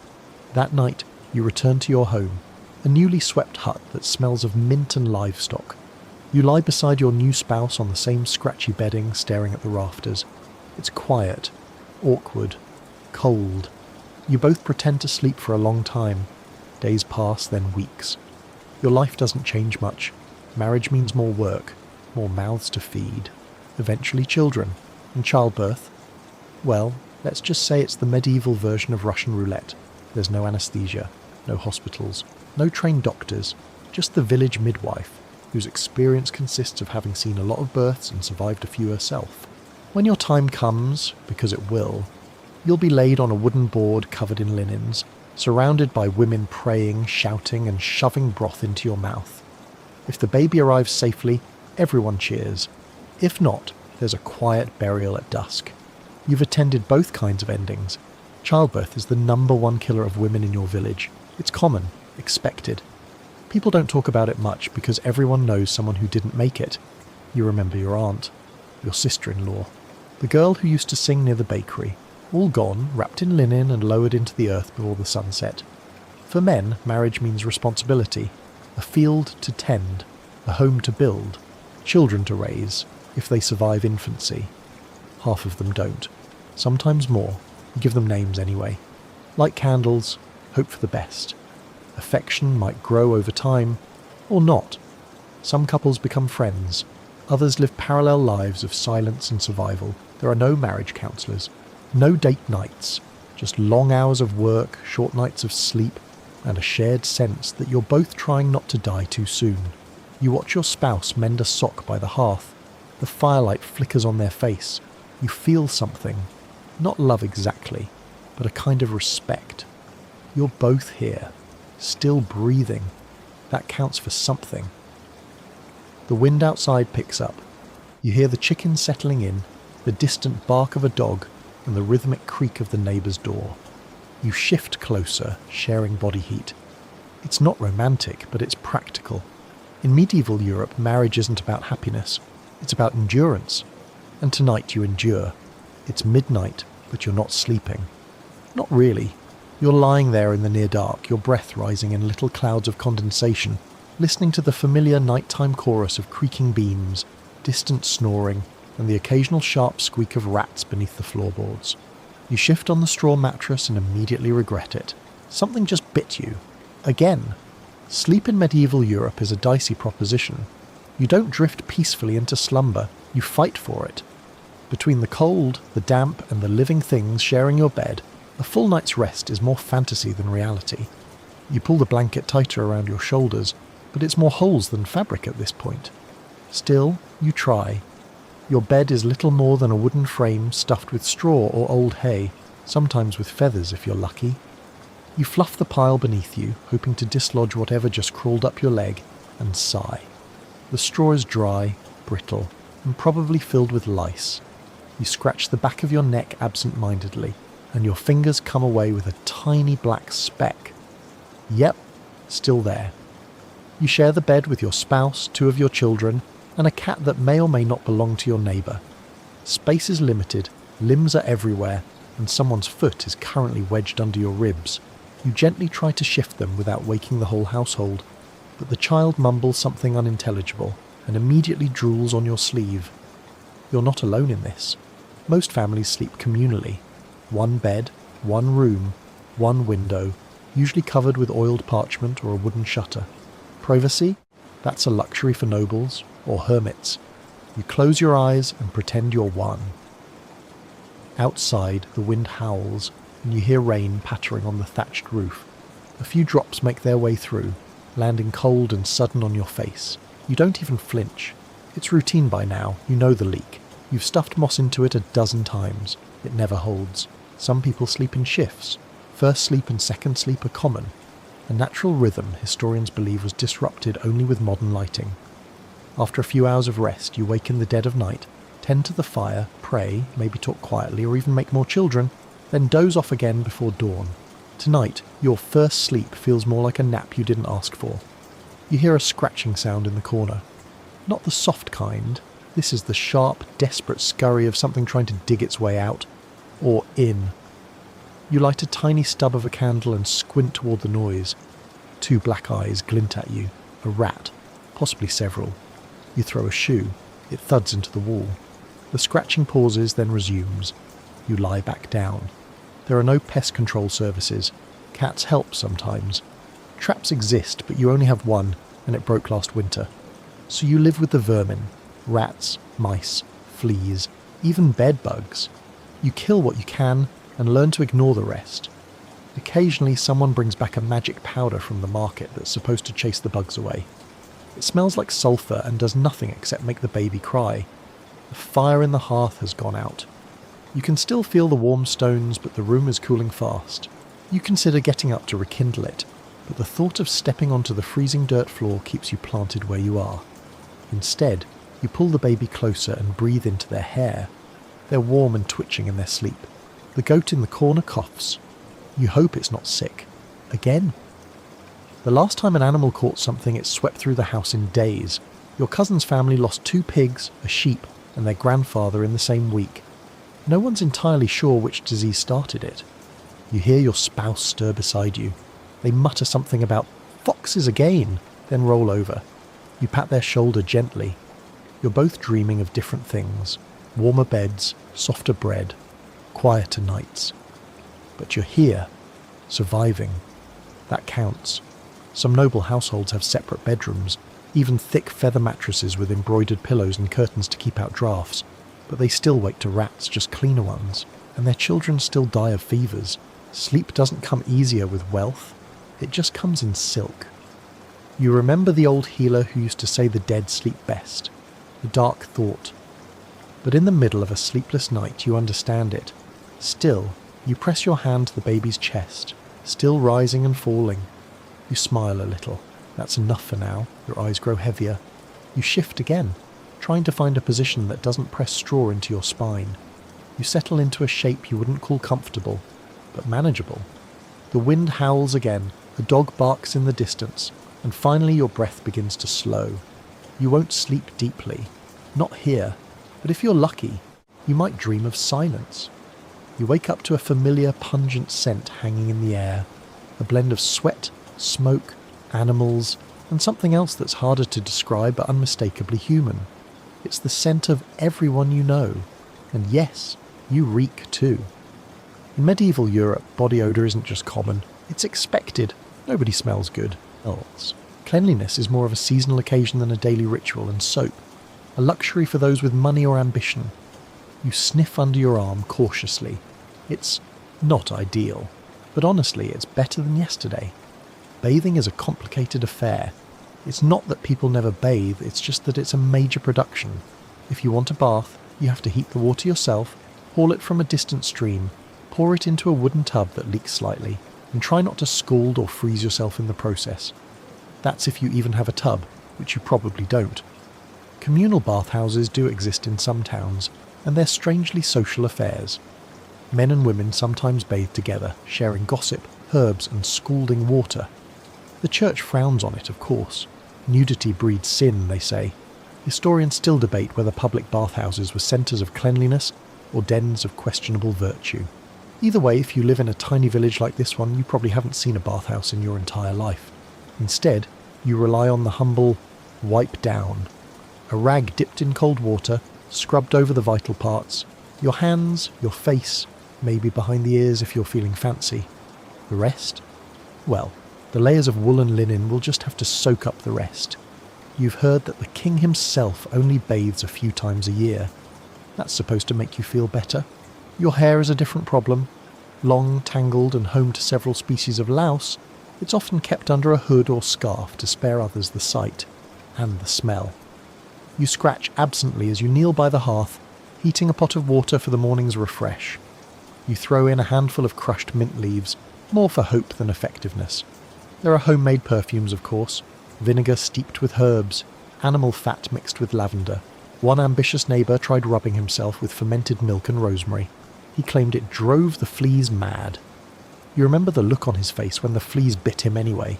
S1: That night, you return to your home, a newly swept hut that smells of mint and livestock. You lie beside your new spouse on the same scratchy bedding, staring at the rafters. It's quiet, awkward, cold. You both pretend to sleep for a long time. Days pass, then weeks. Your life doesn't change much. Marriage means more work, more mouths to feed, eventually children, and childbirth. Well, let's just say it's the medieval version of Russian roulette. There's no anesthesia, no hospitals, no trained doctors, just the village midwife, whose experience consists of having seen a lot of births and survived a few herself. When your time comes, because it will, you'll be laid on a wooden board covered in linens, surrounded by women praying, shouting, and shoving broth into your mouth. If the baby arrives safely, everyone cheers. If not, there's a quiet burial at dusk. You've attended both kinds of endings. Childbirth is the #1 killer of women in your village. It's common, expected. People don't talk about it much because everyone knows someone who didn't make it. You remember your aunt, your sister-in-law, the girl who used to sing near the bakery. all gone, wrapped in linen and lowered into the earth before the sunset. For men, marriage means responsibility, a field to tend, a home to build, children to raise, if they survive infancy. Half of them don't. Sometimes more. You give them names anyway. Light candles, hope for the best. Affection might grow over time, or not. Some couples become friends. Others live parallel lives of silence and survival. There are no marriage counsellors. No date nights. Just long hours of work, short nights of sleep, and a shared sense that you're both trying not to die too soon. You watch your spouse mend a sock by the hearth. The firelight flickers on their face. You feel something. Not love exactly, but a kind of respect. You're both here, still breathing. That counts for something. The wind outside picks up. You hear the chickens settling in, the distant bark of a dog, and the rhythmic creak of the neighbour's door. You shift closer, sharing body heat. It's not romantic, but it's practical. In medieval Europe, marriage isn't about happiness. It's about endurance. And tonight you endure. It's midnight, but you're not sleeping. Not really. You're lying there in the near dark, your breath rising in little clouds of condensation, listening to the familiar nighttime chorus of creaking beams, distant snoring, and the occasional sharp squeak of rats beneath the floorboards. You shift on the straw mattress and immediately regret it. Something just bit you. Again. Sleep in medieval Europe is a dicey proposition. You don't drift peacefully into slumber, you fight for it. Between the cold, the damp, and the living things sharing your bed, a full night's rest is more fantasy than reality. You pull the blanket tighter around your shoulders, but it's more holes than fabric at this point. Still, you try. Your bed is little more than a wooden frame stuffed with straw or old hay, sometimes with feathers if you're lucky. You fluff the pile beneath you, hoping to dislodge whatever just crawled up your leg, and sigh. The straw is dry, brittle, and probably filled with lice. You scratch the back of your neck absent-mindedly, and your fingers come away with a tiny black speck. Yep, still there. You share the bed with your spouse, 2 of your children, and a cat that may or may not belong to your neighbour. Space is limited, limbs are everywhere, and someone's foot is currently wedged under your ribs. You gently try to shift them without waking the whole household, but the child mumbles something unintelligible and immediately drools on your sleeve. You're not alone in this. Most families sleep communally. 1 bed, 1 room, 1 window, usually covered with oiled parchment or a wooden shutter. Privacy? That's a luxury for nobles or hermits. You close your eyes and pretend you're one. Outside, the wind howls, and you hear rain pattering on the thatched roof. A few drops make their way through, landing cold and sudden on your face. You don't even flinch. It's routine by now, you know the leak. You've stuffed moss into it 12 times. It never holds. Some people sleep in shifts. First sleep and second sleep are common. A natural rhythm historians believe was disrupted only with modern lighting. After a few hours of rest, you wake in the dead of night, tend to the fire, pray, maybe talk quietly or even make more children, then doze off again before dawn. Tonight, your first sleep feels more like a nap you didn't ask for. You hear a scratching sound in the corner. Not the soft kind. This is the sharp, desperate scurry of something trying to dig its way out. Or in. You light a tiny stub of a candle and squint toward the noise. 2 black eyes glint at you. A rat. Possibly several. You throw a shoe. It thuds into the wall. The scratching pauses, then resumes. You lie back down. There are no pest control services. Cats help sometimes. Traps exist, but you only have 1, and it broke last winter. So you live with the vermin. Rats, mice, fleas, even bed bugs. You kill what you can, and learn to ignore the rest. Occasionally someone brings back a magic powder from the market that's supposed to chase the bugs away. It smells like sulphur and does nothing except make the baby cry. The fire in the hearth has gone out. You can still feel the warm stones, but the room is cooling fast. You consider getting up to rekindle it, but the thought of stepping onto the freezing dirt floor keeps you planted where you are. Instead, you pull the baby closer and breathe into their hair. They're warm and twitching in their sleep. The goat in the corner coughs. You hope it's not sick. Again. The last time an animal caught something, it swept through the house in days. Your cousin's family lost 2 pigs, a sheep, and their grandfather in the same week. No one's entirely sure which disease started it. You hear your spouse stir beside you. They mutter something about foxes again, then roll over. You pat their shoulder gently. You're both dreaming of different things. Warmer beds, softer bread, quieter nights. But you're here, surviving. That counts. Some noble households have separate bedrooms, even thick feather mattresses with embroidered pillows and curtains to keep out drafts. But they still wake to rats, just cleaner ones. And their children still die of fevers. Sleep doesn't come easier with wealth. It just comes in silk. You remember the old healer who used to say the dead sleep best. A dark thought. But in the middle of a sleepless night you understand it. Still, you press your hand to the baby's chest, still rising and falling. You smile a little. That's enough for now. Your eyes grow heavier. You shift again, trying to find a position that doesn't press straw into your spine. You settle into a shape you wouldn't call comfortable, but manageable. The wind howls again, a dog barks in the distance, and finally your breath begins to slow. You won't sleep deeply. Not here. But if you're lucky, you might dream of silence. You wake up to a familiar pungent scent hanging in the air. A blend of sweat, smoke, animals, and something else that's harder to describe but unmistakably human. It's the scent of everyone you know. And yes, you reek too. In medieval Europe, body odour isn't just common, it's expected. Nobody smells good else. Cleanliness is more of a seasonal occasion than a daily ritual, and soap, a luxury for those with money or ambition. You sniff under your arm cautiously. It's not ideal, but honestly it's better than yesterday. Bathing is a complicated affair. It's not that people never bathe, it's just that it's a major production. If you want a bath, you have to heat the water yourself, haul it from a distant stream, pour it into a wooden tub that leaks slightly, and try not to scald or freeze yourself in the process. That's if you even have a tub, which you probably don't. Communal bathhouses do exist in some towns, and they're strangely social affairs. Men and women sometimes bathe together, sharing gossip, herbs, and scalding water. The church frowns on it, of course. Nudity breeds sin, they say. Historians still debate whether public bathhouses were centres of cleanliness or dens of questionable virtue. Either way, if you live in a tiny village like this one, you probably haven't seen a bathhouse in your entire life. Instead, you rely on the humble wipe down. A rag dipped in cold water, scrubbed over the vital parts. Your hands, your face, maybe behind the ears if you're feeling fancy. The rest? Well, the layers of wool and linen will just have to soak up the rest. You've heard that the king himself only bathes a few times a year. That's supposed to make you feel better. Your hair is a different problem. Long, tangled, and home to several species of louse, it's often kept under a hood or scarf to spare others the sight and the smell. You scratch absently as you kneel by the hearth, heating a pot of water for the morning's refresh. You throw in a handful of crushed mint leaves, more for hope than effectiveness. There are homemade perfumes, of course, vinegar steeped with herbs, animal fat mixed with lavender. One ambitious neighbour tried rubbing himself with fermented milk and rosemary. He claimed it drove the fleas mad. You remember the look on his face when the fleas bit him anyway.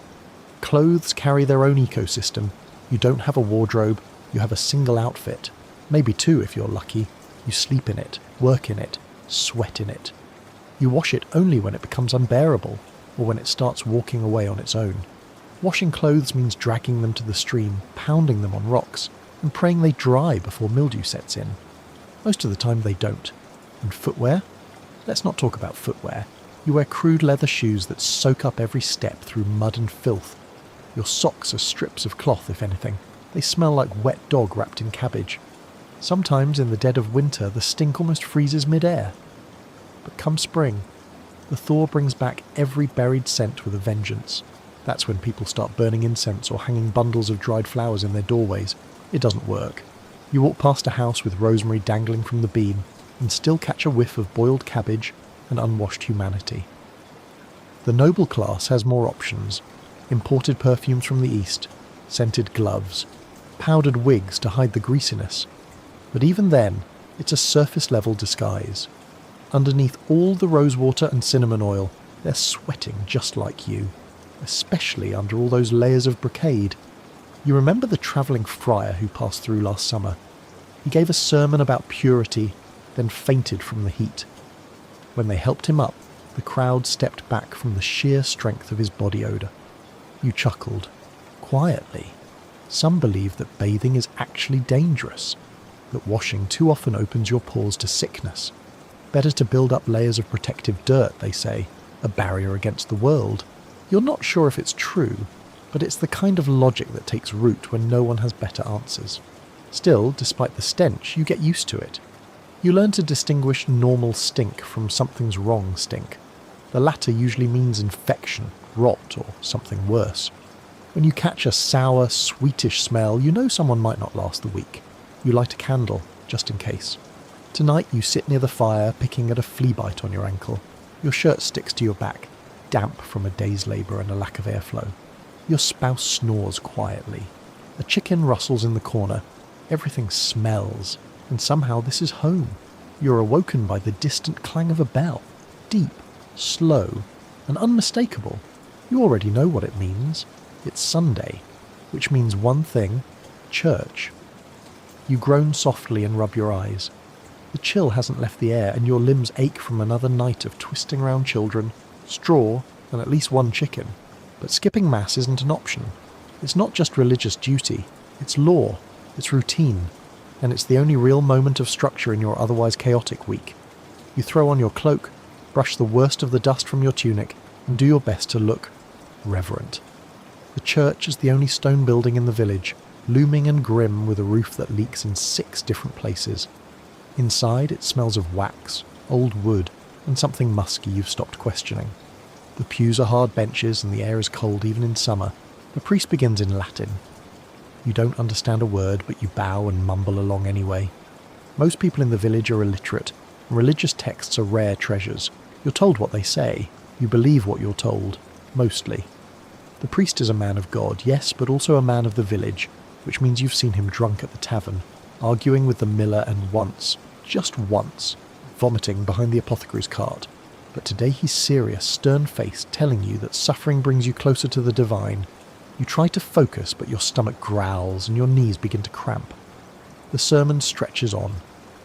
S1: Clothes carry their own ecosystem. You don't have a wardrobe, you have a single outfit. Maybe two if you're lucky. You sleep in it, work in it, sweat in it. You wash it only when it becomes unbearable, or when it starts walking away on its own. Washing clothes means dragging them to the stream, pounding them on rocks, and praying they dry before mildew sets in. Most of the time they don't. And footwear? Let's not talk about footwear. You wear crude leather shoes that soak up every step through mud and filth. Your socks are strips of cloth, if anything. They smell like wet dog wrapped in cabbage. Sometimes in the dead of winter the stink almost freezes mid-air. But come spring, the thaw brings back every buried scent with a vengeance. That's when people start burning incense or hanging bundles of dried flowers in their doorways. It doesn't work. You walk past a house with rosemary dangling from the beam and still catch a whiff of boiled cabbage and unwashed humanity. The noble class has more options. Imported perfumes from the East, scented gloves, powdered wigs to hide the greasiness. But even then, it's a surface-level disguise. Underneath all the rosewater and cinnamon oil, they're sweating just like you, especially under all those layers of brocade. You remember the travelling friar who passed through last summer? He gave a sermon about purity, then fainted from the heat. When they helped him up, the crowd stepped back from the sheer strength of his body odour. You chuckled. Quietly. Some believe that bathing is actually dangerous, that washing too often opens your pores to sickness. Better to build up layers of protective dirt, they say, a barrier against the world. You're not sure if it's true, but it's the kind of logic that takes root when no one has better answers. Still, despite the stench, you get used to it. You learn to distinguish normal stink from something's wrong stink. The latter usually means infection, rot, or something worse. When you catch a sour, sweetish smell, you know someone might not last the week. You light a candle, just in case. Tonight you sit near the fire, picking at a flea bite on your ankle. Your shirt sticks to your back, damp from a day's labour and a lack of airflow. Your spouse snores quietly. A chicken rustles in the corner. Everything smells, and somehow this is home. You're awoken by the distant clang of a bell. Deep, slow, and unmistakable. You already know what it means. It's Sunday, which means one thing: church. You groan softly and rub your eyes. The chill hasn't left the air, and your limbs ache from another night of twisting round children, straw, and at least one chicken. But skipping Mass isn't an option. It's not just religious duty, it's law, it's routine, and it's the only real moment of structure in your otherwise chaotic week. You throw on your cloak, brush the worst of the dust from your tunic, and do your best to look reverent. The church is the only stone building in the village, looming and grim with a roof that leaks in 6 different places. Inside it smells of wax, old wood, and something musky you've stopped questioning. The pews are hard benches and the air is cold even in summer. The priest begins in Latin. You don't understand a word, but you bow and mumble along anyway. Most people in the village are illiterate, and religious texts are rare treasures. You're told what they say. You believe what you're told, mostly. The priest is a man of God, yes, but also a man of the village, which means you've seen him drunk at the tavern, arguing with the miller and once, just once, vomiting behind the apothecary's cart. But today he's serious, stern-faced, telling you that suffering brings you closer to the divine. You try to focus, but your stomach growls and your knees begin to cramp. The sermon stretches on.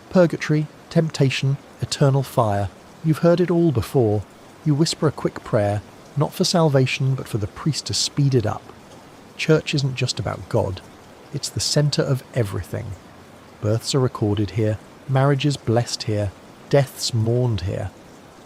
S1: Purgatory, temptation, eternal fire. You've heard it all before. You whisper a quick prayer, not for salvation, but for the priest to speed it up. Church isn't just about God. It's the centre of everything. Births are recorded here, marriages blessed here, deaths mourned here.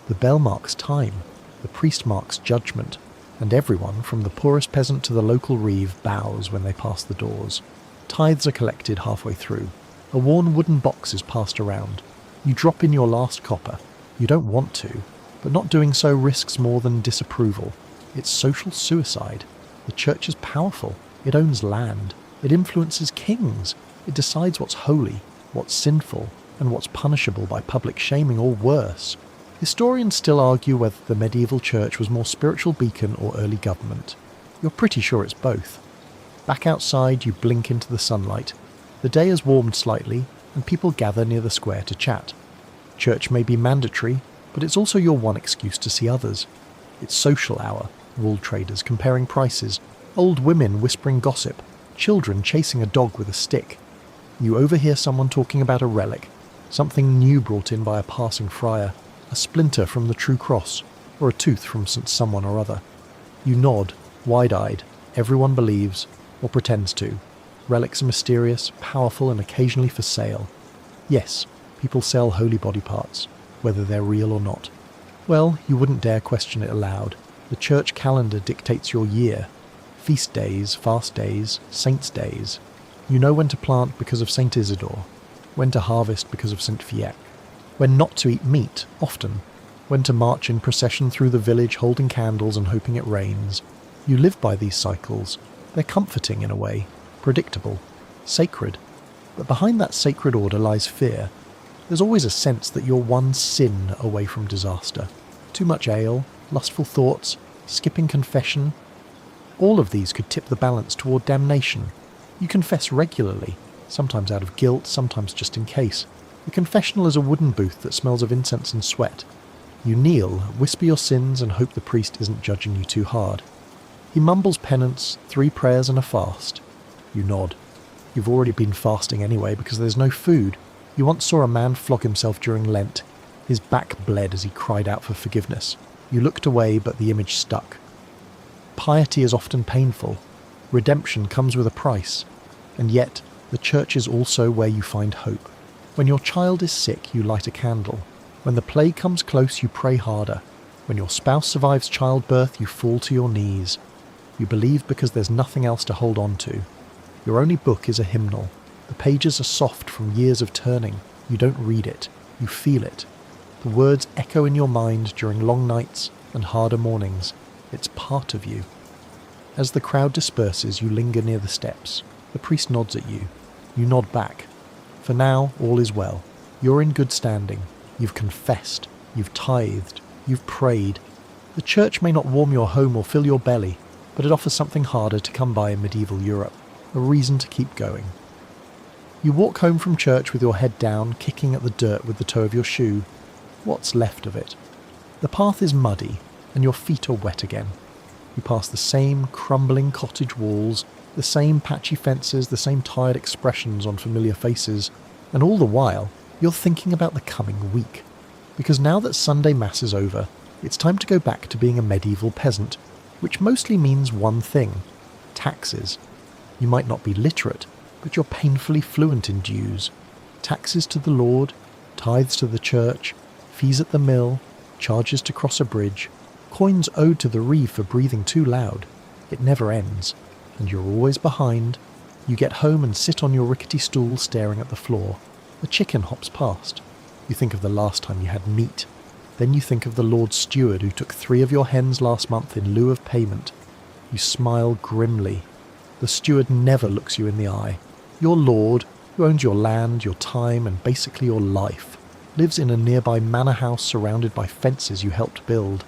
S1: The bell marks time, the priest marks judgment, and everyone, from the poorest peasant to the local reeve, bows when they pass the doors. Tithes are collected halfway through. A worn wooden box is passed around. You drop in your last copper. You don't want to, but not doing so risks more than disapproval. It's social suicide. The church is powerful. It owns land. It influences kings. It decides what's holy, what's sinful, and what's punishable by public shaming or worse. Historians still argue whether the medieval church was more spiritual beacon or early government. You're pretty sure it's both. Back outside, you blink into the sunlight. The day has warmed slightly, and people gather near the square to chat. Church may be mandatory, but it's also your one excuse to see others. It's social hour, wool traders comparing prices, old women whispering gossip, children chasing a dog with a stick. You overhear someone talking about a relic, something new brought in by a passing friar, a splinter from the true cross, or a tooth from someone or other. You nod, wide-eyed. Everyone believes, or pretends to. Relics are mysterious, powerful, and occasionally for sale. Yes, people sell holy body parts, whether they're real or not. Well, you wouldn't dare question it aloud. The church calendar dictates your year. Feast days, fast days, saints' days. You know when to plant because of St. Isidore, when to harvest because of St. Fiacre, when not to eat meat, often, when to march in procession through the village holding candles and hoping it rains. You live by these cycles. They're comforting in a way, predictable, sacred. But behind that sacred order lies fear. There's always a sense that you're one sin away from disaster. Too much ale, lustful thoughts, skipping confession. All of these could tip the balance toward damnation. You confess regularly, sometimes out of guilt, sometimes just in case. The confessional is a wooden booth that smells of incense and sweat. You kneel, whisper your sins, and hope the priest isn't judging you too hard. He mumbles penance, 3 prayers and a fast. You nod. You've already been fasting anyway because there's no food. You once saw a man flog himself during Lent. His back bled as he cried out for forgiveness. You looked away, but the image stuck. Piety is often painful. Redemption comes with a price. And yet, the church is also where you find hope. When your child is sick, you light a candle. When the plague comes close, you pray harder. When your spouse survives childbirth, you fall to your knees. You believe because there's nothing else to hold on to. Your only book is a hymnal. The pages are soft from years of turning. You don't read it. You feel it. The words echo in your mind during long nights and harder mornings. It's part of you. As the crowd disperses, you linger near the steps. The priest nods at you. You nod back. For now, all is well. You're in good standing. You've confessed. You've tithed. You've prayed. The church may not warm your home or fill your belly, but it offers something harder to come by in medieval Europe. A reason to keep going. You walk home from church with your head down, kicking at the dirt with the toe of your shoe. What's left of it? The path is muddy, and your feet are wet again. You pass the same crumbling cottage walls, the same patchy fences, the same tired expressions on familiar faces, and all the while, you're thinking about the coming week. Because now that Sunday Mass is over, it's time to go back to being a medieval peasant, which mostly means one thing: taxes. You might not be literate, but you're painfully fluent in dues. Taxes to the Lord, tithes to the church, fees at the mill, charges to cross a bridge, coins owed to the reeve for breathing too loud. It never ends, and you're always behind. You get home and sit on your rickety stool staring at the floor. A chicken hops past. You think of the last time you had meat. Then you think of the Lord's steward who took 3 of your hens last month in lieu of payment. You smile grimly. The steward never looks you in the eye. Your lord, who owns your land, your time, and basically your life, lives in a nearby manor house surrounded by fences you helped build.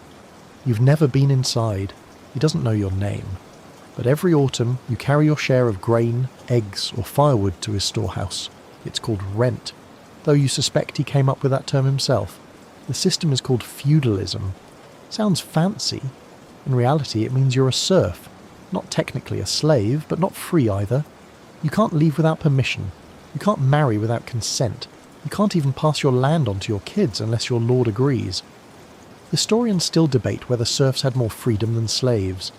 S1: You've never been inside. He doesn't know your name. But every autumn you carry your share of grain, eggs, or firewood to his storehouse. It's called rent, though you suspect he came up with that term himself. The system is called feudalism. Sounds fancy. In reality, it means you're a serf. Not technically a slave, but not free either. You can't leave without permission. You can't marry without consent. You can't even pass your land on to your kids unless your lord agrees. Historians still debate whether serfs had more freedom than slaves.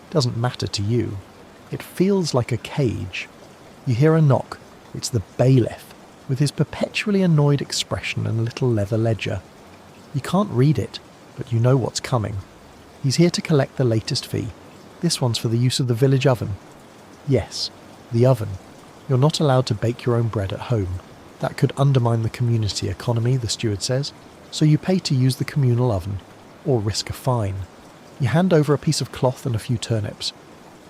S1: It doesn't matter to you. It feels like a cage. You hear a knock. It's the bailiff, with his perpetually annoyed expression and little leather ledger. You can't read it, but you know what's coming. He's here to collect the latest fee. This one's for the use of the village oven. Yes, the oven. You're not allowed to bake your own bread at home. That could undermine the community economy, the steward says, so you pay to use the communal oven, or risk a fine. You hand over a piece of cloth and a few turnips.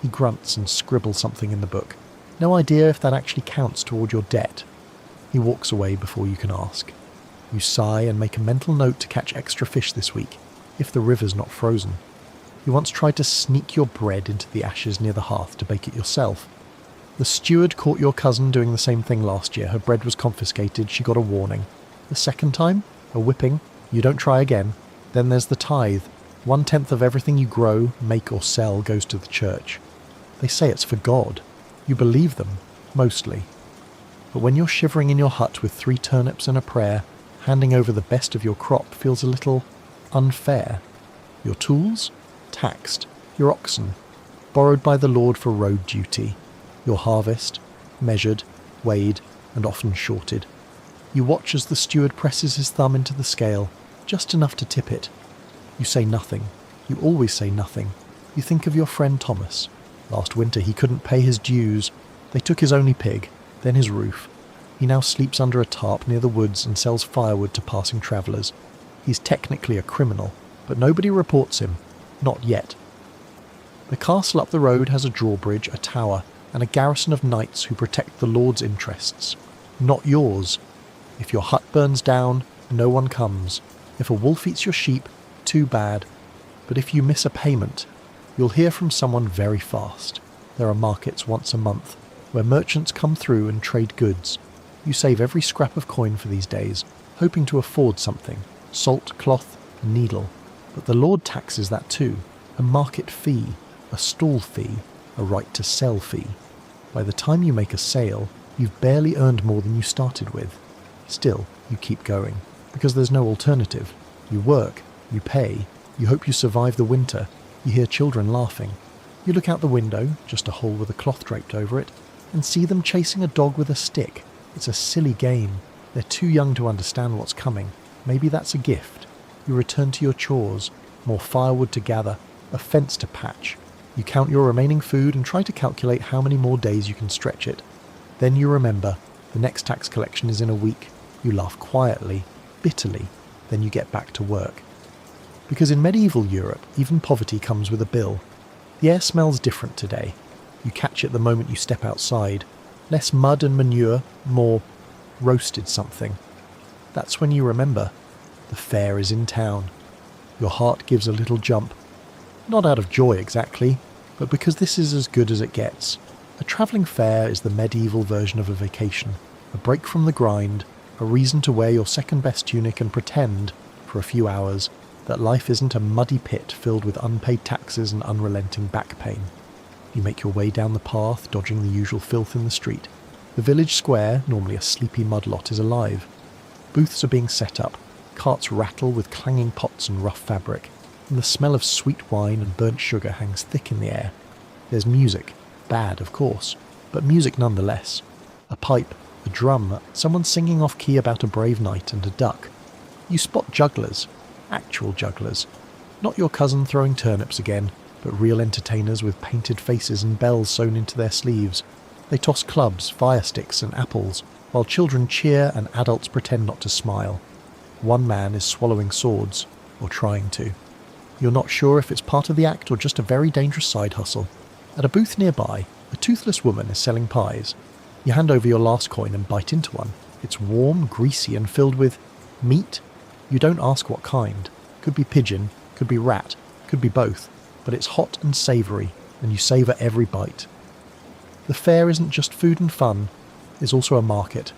S1: He grunts and scribbles something in the book. No idea if that actually counts toward your debt. He walks away before you can ask. You sigh and make a mental note to catch extra fish this week, if the river's not frozen. You once tried to sneak your bread into the ashes near the hearth to bake it yourself. The steward caught your cousin doing the same thing last year. Her bread was confiscated. She got a warning. The second time, a whipping. You don't try again. Then there's the tithe. 1/10 of everything you grow, make or sell goes to the church. They say it's for God. You believe them, mostly. But when you're shivering in your hut with 3 turnips and a prayer, handing over the best of your crop feels a little unfair. Your tools? Taxed. Your oxen? Borrowed by the Lord for road duty. Your harvest? Measured, weighed, and often shorted. You watch as the steward presses his thumb into the scale, just enough to tip it. You say nothing. You always say nothing. You think of your friend Thomas. Last winter he couldn't pay his dues. They took his only pig, then his roof. He now sleeps under a tarp near the woods and sells firewood to passing travellers. He's technically a criminal, but nobody reports him. Not yet. The castle up the road has a drawbridge, a tower, and a garrison of knights who protect the Lord's interests. Not yours. If your hut burns down, no one comes. If a wolf eats your sheep, too bad. But if you miss a payment, you'll hear from someone very fast. There are markets once a month, where merchants come through and trade goods. You save every scrap of coin for these days, hoping to afford something: salt, cloth, a needle. But the Lord taxes that too. A market fee, a stall fee, a right to sell fee. By the time you make a sale, you've barely earned more than you started with. Still, you keep going, because there's no alternative. You work, you pay, you hope you survive the winter, you hear children laughing. You look out the window, just a hole with a cloth draped over it, and see them chasing a dog with a stick. It's a silly game. They're too young to understand what's coming. Maybe that's a gift. You return to your chores, more firewood to gather, a fence to patch. You count your remaining food and try to calculate how many more days you can stretch it. Then you remember, the next tax collection is in a week. You laugh quietly, bitterly, then you get back to work. Because in medieval Europe, even poverty comes with a bill. The air smells different today. You catch it the moment you step outside. Less mud and manure, more roasted something. That's when you remember. The fair is in town. Your heart gives a little jump. Not out of joy exactly, but because this is as good as it gets. A travelling fair is the medieval version of a vacation. A break from the grind, a reason to wear your second best tunic and pretend, for a few hours, that life isn't a muddy pit filled with unpaid taxes and unrelenting back pain. You make your way down the path, dodging the usual filth in the street. The village square, normally a sleepy mud lot, is alive. Booths are being set up, carts rattle with clanging pots and rough fabric, and the smell of sweet wine and burnt sugar hangs thick in the air. There's music, bad of course, but music nonetheless. A pipe, a drum, someone singing off key about a brave knight and a duck. You spot jugglers, actual jugglers. Not your cousin throwing turnips again, but real entertainers with painted faces and bells sewn into their sleeves. They toss clubs, fire sticks and apples, while children cheer and adults pretend not to smile. One man is swallowing swords, or trying to. You're not sure if it's part of the act or just a very dangerous side hustle. At a booth nearby, a toothless woman is selling pies. You hand over your last coin and bite into one. It's warm, greasy and filled with meat. You don't ask what kind. Could be pigeon, could be rat, could be both. But it's hot and savoury, and you savour every bite. The fair isn't just food and fun, it's also a market.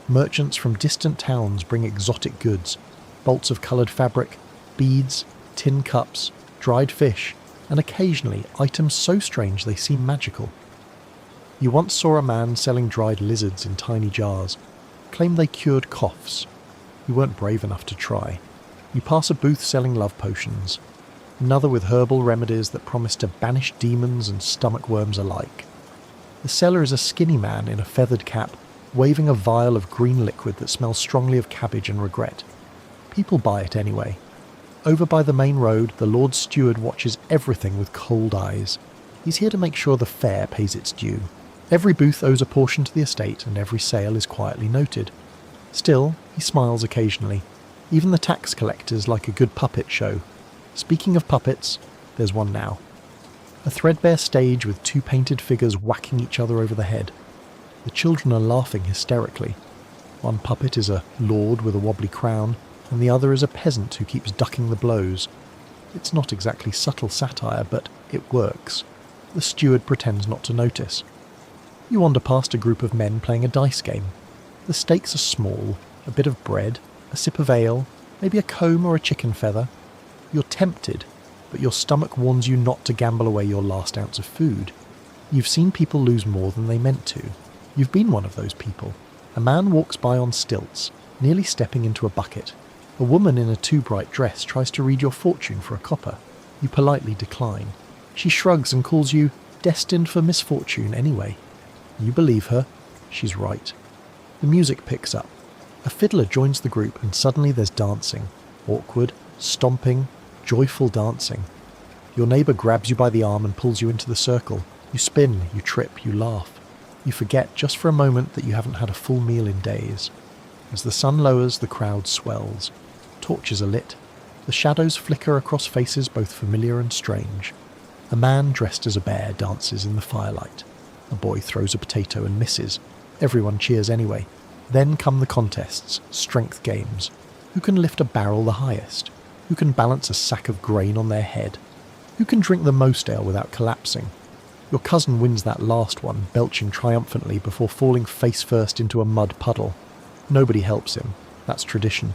S1: Merchants from distant towns bring exotic goods, bolts of coloured fabric, beads, tin cups, dried fish, and occasionally items so strange they seem magical. You once saw a man selling dried lizards in tiny jars, claimed they cured coughs. You weren't brave enough to try. You pass a booth selling love potions, another with herbal remedies that promise to banish demons and stomach worms alike. The seller is a skinny man in a feathered cap, waving a vial of green liquid that smells strongly of cabbage and regret. People buy it anyway. Over by the main road, the Lord Steward watches everything with cold eyes. He's here to make sure the fair pays its due. Every booth owes a portion to the estate, and every sale is quietly noted. Still, he smiles occasionally. Even the tax collectors like a good puppet show. Speaking of puppets, there's one now. A threadbare stage with two painted figures whacking each other over the head. The children are laughing hysterically. One puppet is a lord with a wobbly crown, and the other is a peasant who keeps ducking the blows. It's not exactly subtle satire, but it works. The steward pretends not to notice. You wander past a group of men playing a dice game. The stakes are small, a bit of bread, a sip of ale, maybe a comb or a chicken feather. You're tempted, but your stomach warns you not to gamble away your last ounce of food. You've seen people lose more than they meant to. You've been one of those people. A man walks by on stilts, nearly stepping into a bucket. A woman in a too bright dress tries to read your fortune for a copper. You politely decline. She shrugs and calls you destined for misfortune anyway. You believe her. She's right. The music picks up. A fiddler joins the group and suddenly there's dancing. Awkward, stomping, joyful dancing. Your neighbour grabs you by the arm and pulls you into the circle. You spin, you trip, you laugh. You forget just for a moment that you haven't had a full meal in days. As the sun lowers, the crowd swells. Torches are lit. The shadows flicker across faces both familiar and strange. A man dressed as a bear dances in the firelight. A boy throws a potato and misses. Everyone cheers anyway. Then come the contests, strength games. Who can lift a barrel the highest? Who can balance a sack of grain on their head? Who can drink the most ale without collapsing? Your cousin wins that last one, belching triumphantly before falling face first into a mud puddle. Nobody helps him. That's tradition.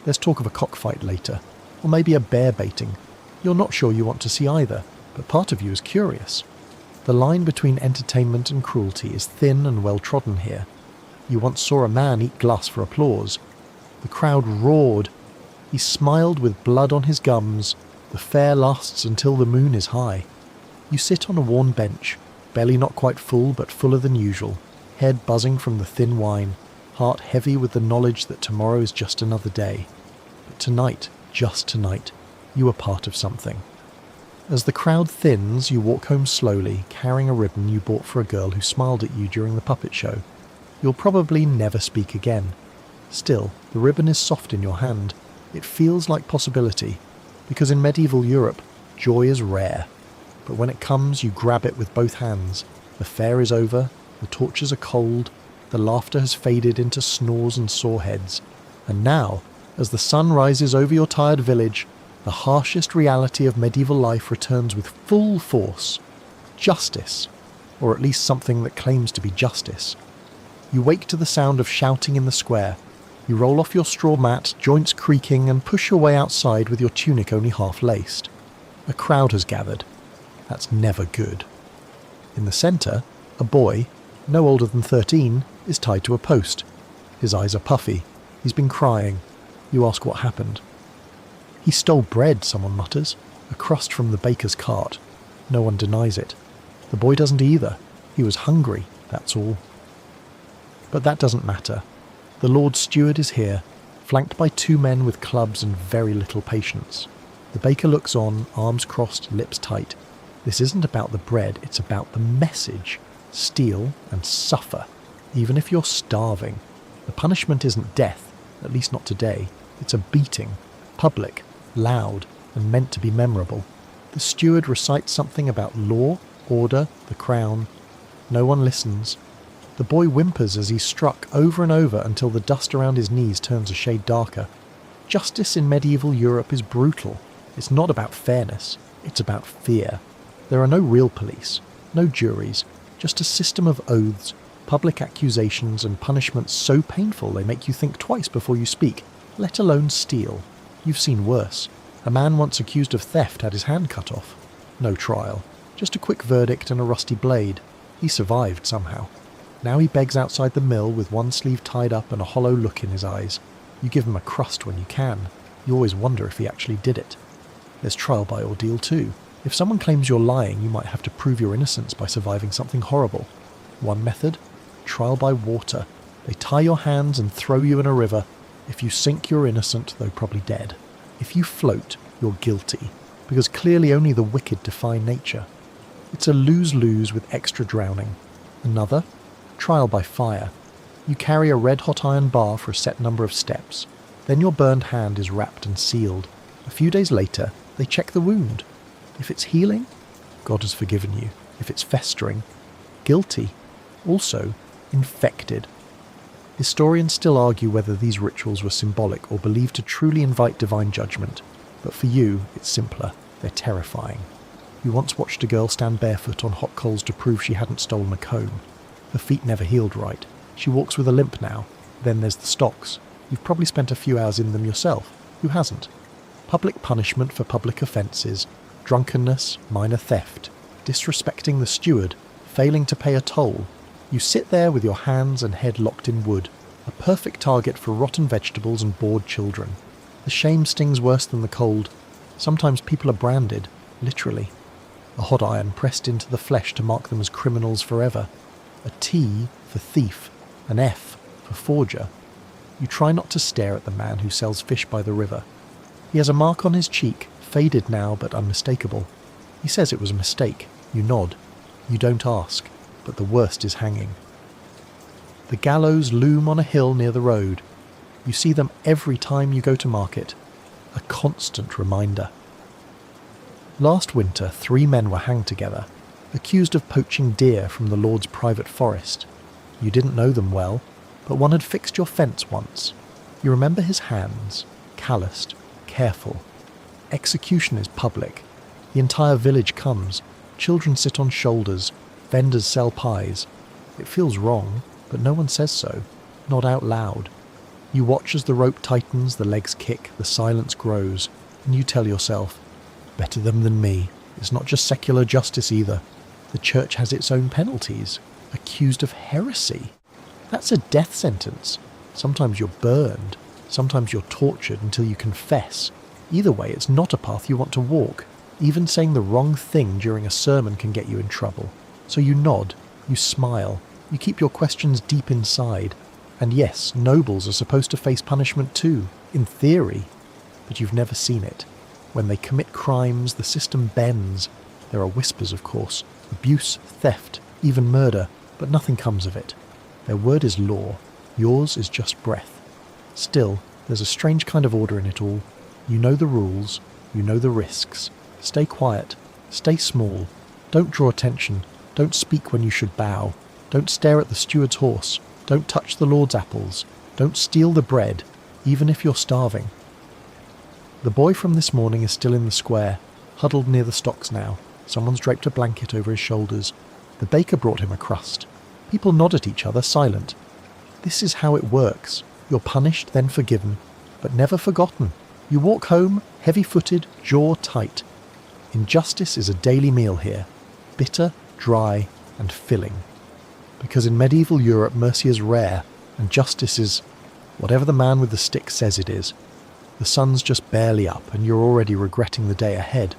S1: There's talk of a cockfight later, or maybe a bear baiting. You're not sure you want to see either, but part of you is curious. The line between entertainment and cruelty is thin and well trodden here. You once saw a man eat glass for applause. The crowd roared. He smiled with blood on his gums. The fair lasts until the moon is high. You sit on a worn bench, belly not quite full but fuller than usual, head buzzing from the thin wine, heart heavy with the knowledge that tomorrow is just another day. But tonight, just tonight, you are part of something. As the crowd thins, you walk home slowly, carrying a ribbon you bought for a girl who smiled at you during the puppet show. You'll probably never speak again. Still, the ribbon is soft in your hand. It feels like possibility, because in medieval Europe, joy is rare. But when it comes, you grab it with both hands. The fair is over, the torches are cold, the laughter has faded into snores and sore heads. And now, as the sun rises over your tired village, the harshest reality of medieval life returns with full force. Justice, or at least something that claims to be justice. You wake to the sound of shouting in the square. You roll off your straw mat, joints creaking, and push your way outside with your tunic only half laced. A crowd has gathered. That's never good. In the centre, a boy, no older than 13, is tied to a post. His eyes are puffy. He's been crying. You ask what happened. He stole bread, someone mutters. A crust from the baker's cart. No one denies it. The boy doesn't either. He was hungry, that's all. But that doesn't matter. The Lord Steward is here, flanked by 2 men with clubs and very little patience. The baker looks on, arms crossed, lips tight. This isn't about the bread, it's about the message. Steal and suffer, even if you're starving. The punishment isn't death, at least not today. It's a beating, public, loud, and meant to be memorable. The steward recites something about law, order, the crown. No one listens. The boy whimpers as he's struck over and over until the dust around his knees turns a shade darker. Justice in medieval Europe is brutal. It's not about fairness, it's about fear. There are no real police, no juries, just a system of oaths, public accusations and punishments so painful they make you think twice before you speak, let alone steal. You've seen worse. A man once accused of theft had his hand cut off. No trial, just a quick verdict and a rusty blade. He survived somehow. Now he begs outside the mill with one sleeve tied up and a hollow look in his eyes. You give him a crust when you can. You always wonder if he actually did it. There's trial by ordeal too. If someone claims you're lying, you might have to prove your innocence by surviving something horrible. One method? Trial by water. They tie your hands and throw you in a river. If you sink, you're innocent, though probably dead. If you float, you're guilty, because clearly only the wicked defy nature. It's a lose-lose with extra drowning. Another? Trial by fire. You carry a red-hot iron bar for a set number of steps. Then your burned hand is wrapped and sealed. A few days later, they check the wound. If it's healing, God has forgiven you. If it's festering, guilty. Also, infected. Historians still argue whether these rituals were symbolic or believed to truly invite divine judgment. But for you, it's simpler. They're terrifying. You once watched a girl stand barefoot on hot coals to prove she hadn't stolen a comb. Her feet never healed right. She walks with a limp now. Then there's the stocks. You've probably spent a few hours in them yourself. Who hasn't? Public punishment for public offences, drunkenness, minor theft, disrespecting the steward, failing to pay a toll. You sit there with your hands and head locked in wood, a perfect target for rotten vegetables and bored children. The shame stings worse than the cold. Sometimes people are branded, literally. A hot iron pressed into the flesh to mark them as criminals forever. A T for thief, an F for forger. You try not to stare at the man who sells fish by the river. He has a mark on his cheek, faded now but unmistakable. He says it was a mistake. You nod. You don't ask, but the worst is hanging. The gallows loom on a hill near the road. You see them every time you go to market. A constant reminder. Last winter, 3 men were hanged together, accused of poaching deer from the Lord's private forest. You didn't know them well, but one had fixed your fence once. You remember his hands, calloused, careful. Execution is public. The entire village comes. Children sit on shoulders. Vendors sell pies. It feels wrong, but no one says so. Not out loud. You watch as the rope tightens, the legs kick, the silence grows, and you tell yourself, better them than me. It's not just secular justice either. The church has its own penalties. Accused of heresy. That's a death sentence. Sometimes you're burned, sometimes you're tortured until you confess. Either way, it's not a path you want to walk. Even saying the wrong thing during a sermon can get you in trouble. So you nod, you smile, you keep your questions deep inside. And yes, nobles are supposed to face punishment too, in theory. But you've never seen it. When they commit crimes, the system bends. There are whispers, of course, abuse, theft, even murder, but nothing comes of it. Their word is law, yours is just breath. Still, there's a strange kind of order in it all. You know the rules, you know the risks. Stay quiet, stay small, don't draw attention, don't speak when you should bow, don't stare at the steward's horse, don't touch the Lord's apples, don't steal the bread, even if you're starving. The boy from this morning is still in the square, huddled near the stocks now. Someone's draped a blanket over his shoulders. The baker brought him a crust. People nod at each other, silent. This is how it works. You're punished, then forgiven, but never forgotten. You walk home, heavy-footed, jaw tight. Injustice is a daily meal here, bitter, dry, and filling. Because in medieval Europe, mercy is rare, and justice is whatever the man with the stick says it is. The sun's just barely up, and you're already regretting the day ahead.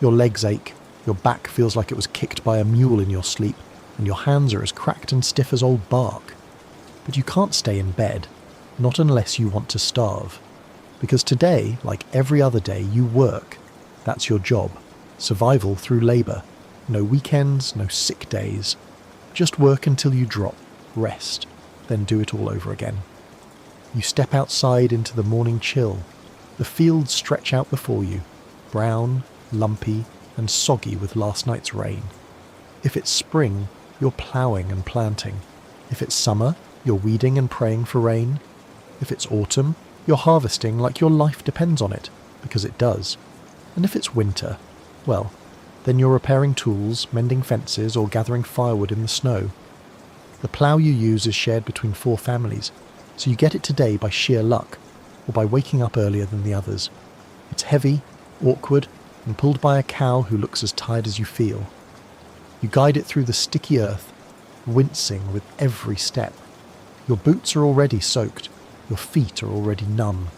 S1: Your legs ache, your back feels like it was kicked by a mule in your sleep, and your hands are as cracked and stiff as old bark. But you can't stay in bed, not unless you want to starve. Because today, like every other day, you work. That's your job. Survival through labour. No weekends, no sick days. Just work until you drop, rest, then do it all over again. You step outside into the morning chill. The fields stretch out before you, brown, lumpy, and soggy with last night's rain. If it's spring, you're ploughing and planting. If it's summer, you're weeding and praying for rain. If it's autumn, you're harvesting like your life depends on it, because it does. And if it's winter, well, then you're repairing tools, mending fences, or gathering firewood in the snow. The plough you use is shared between 4 families, so you get it today by sheer luck, or by waking up earlier than the others. It's heavy, awkward, and pulled by a cow who looks as tired as you feel. You guide it through the sticky earth, wincing with every step. Your boots are already soaked, your feet are already numb.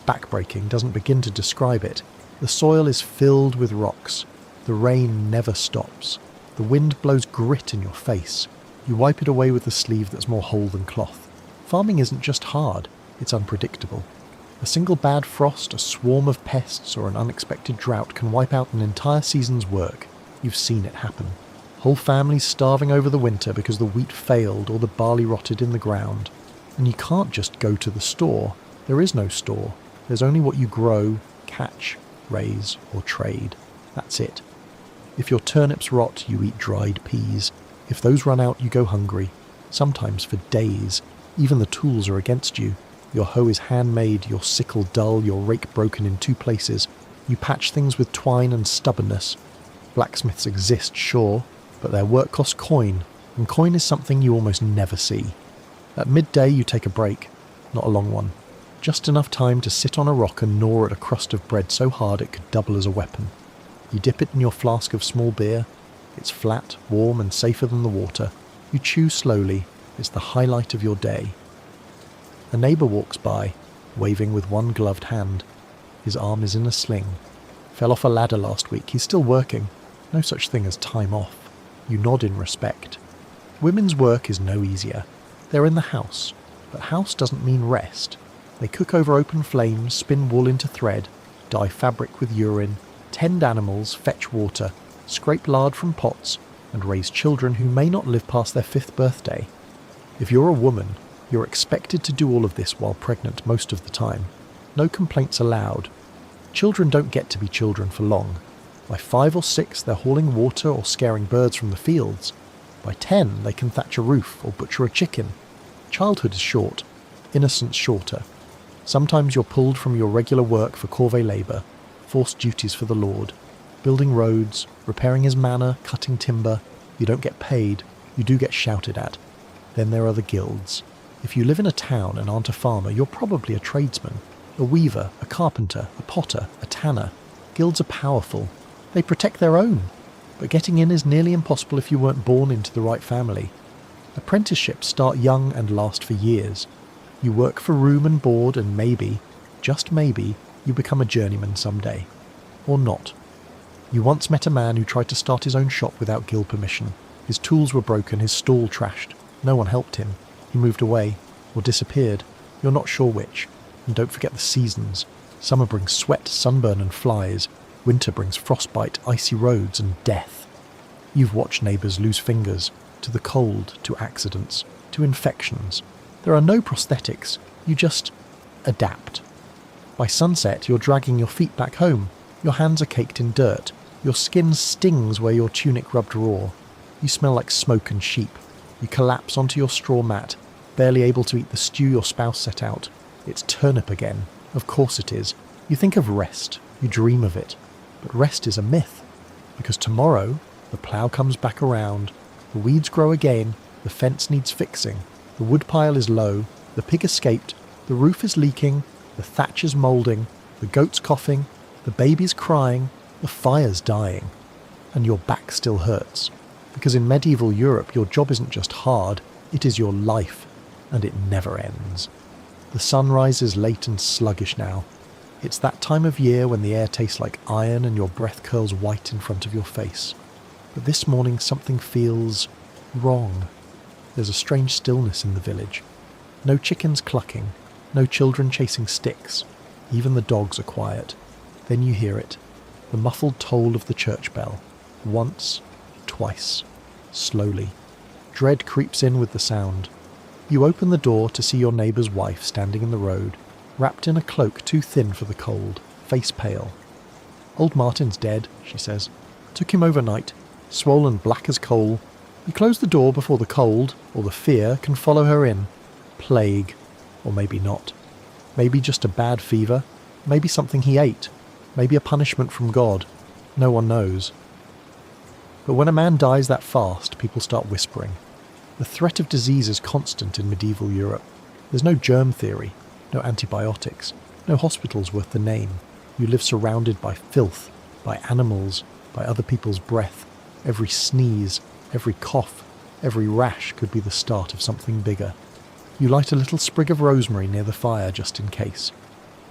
S1: Backbreaking doesn't begin to describe it. The soil is filled with rocks. The rain never stops. The wind blows grit in your face. You wipe it away with a sleeve that's more whole than cloth. Farming isn't just hard, it's unpredictable. A single bad frost, a swarm of pests, or an unexpected drought can wipe out an entire season's work. You've seen it happen. Whole families starving over the winter because the wheat failed or the barley rotted in the ground. And you can't just go to the store. There is no store. There's only what you grow, catch, raise, or trade. That's it. If your turnips rot, you eat dried peas. If those run out, you go hungry. Sometimes for days. Even the tools are against you. Your hoe is handmade, your sickle dull, your rake broken in 2 places. You patch things with twine and stubbornness. Blacksmiths exist, sure, but their work costs coin, and coin is something you almost never see. At midday you take a break, not a long one. Just enough time to sit on a rock and gnaw at a crust of bread so hard it could double as a weapon. You dip it in your flask of small beer. It's flat, warm, and safer than the water. You chew slowly. It's the highlight of your day. A neighbour walks by, waving with one gloved hand. His arm is in a sling. Fell off a ladder last week. He's still working. No such thing as time off. You nod in respect. Women's work is no easier. They're in the house. But house doesn't mean rest. They cook over open flames, spin wool into thread, dye fabric with urine, tend animals, fetch water, scrape lard from pots, and raise children who may not live past their 5th birthday. If you're a woman, you're expected to do all of this while pregnant most of the time. No complaints allowed. Children don't get to be children for long. By 5 or 6, they're hauling water or scaring birds from the fields. By 10, they can thatch a roof or butcher a chicken. Childhood is short, innocence shorter. Sometimes you're pulled from your regular work for corvée labour, forced duties for the Lord, building roads, repairing his manor, cutting timber. You don't get paid, you do get shouted at. Then there are the guilds. If you live in a town and aren't a farmer, you're probably a tradesman, a weaver, a carpenter, a potter, a tanner. Guilds are powerful. They protect their own. But getting in is nearly impossible if you weren't born into the right family. Apprenticeships start young and last for years. You work for room and board and maybe, just maybe, you become a journeyman someday. Or not. You once met a man who tried to start his own shop without guild permission. His tools were broken, his stall trashed. No one helped him. He moved away, or disappeared. You're not sure which. And don't forget the seasons. Summer brings sweat, sunburn and flies. Winter brings frostbite, icy roads and death. You've watched neighbours lose fingers, to the cold, to accidents, to infections. There are no prosthetics. You just adapt. By sunset, you're dragging your feet back home. Your hands are caked in dirt. Your skin stings where your tunic rubbed raw. You smell like smoke and sheep. You collapse onto your straw mat, barely able to eat the stew your spouse set out. It's turnip again. Of course it is. You think of rest. You dream of it. But rest is a myth. Because tomorrow, the plough comes back around, the weeds grow again, the fence needs fixing, the woodpile is low, the pig escaped, the roof is leaking, the thatch is moulding, the goat's coughing, the baby's crying, the fire's dying. And your back still hurts. Because in medieval Europe, your job isn't just hard, it is your life, and it never ends. The sun rises late and sluggish now. It's that time of year when the air tastes like iron and your breath curls white in front of your face. But this morning something feels wrong. There's a strange stillness in the village. No chickens clucking, no children chasing sticks. Even the dogs are quiet. Then you hear it, the muffled toll of the church bell. Once, twice, slowly. Dread creeps in with the sound. You open the door to see your neighbour's wife standing in the road, wrapped in a cloak too thin for the cold, face pale. "Old Martin's dead," she says. "Took him overnight, swollen black as coal. You close the door before the cold, or the fear, can follow her in. Plague. Or maybe not. Maybe just a bad fever. Maybe something he ate. Maybe a punishment from God. No one knows." But when a man dies that fast, people start whispering. The threat of disease is constant in medieval Europe. There's no germ theory, no antibiotics, no hospitals worth the name. You live surrounded by filth, by animals, by other people's breath. Every sneeze, every cough, every rash could be the start of something bigger. You light a little sprig of rosemary near the fire just in case.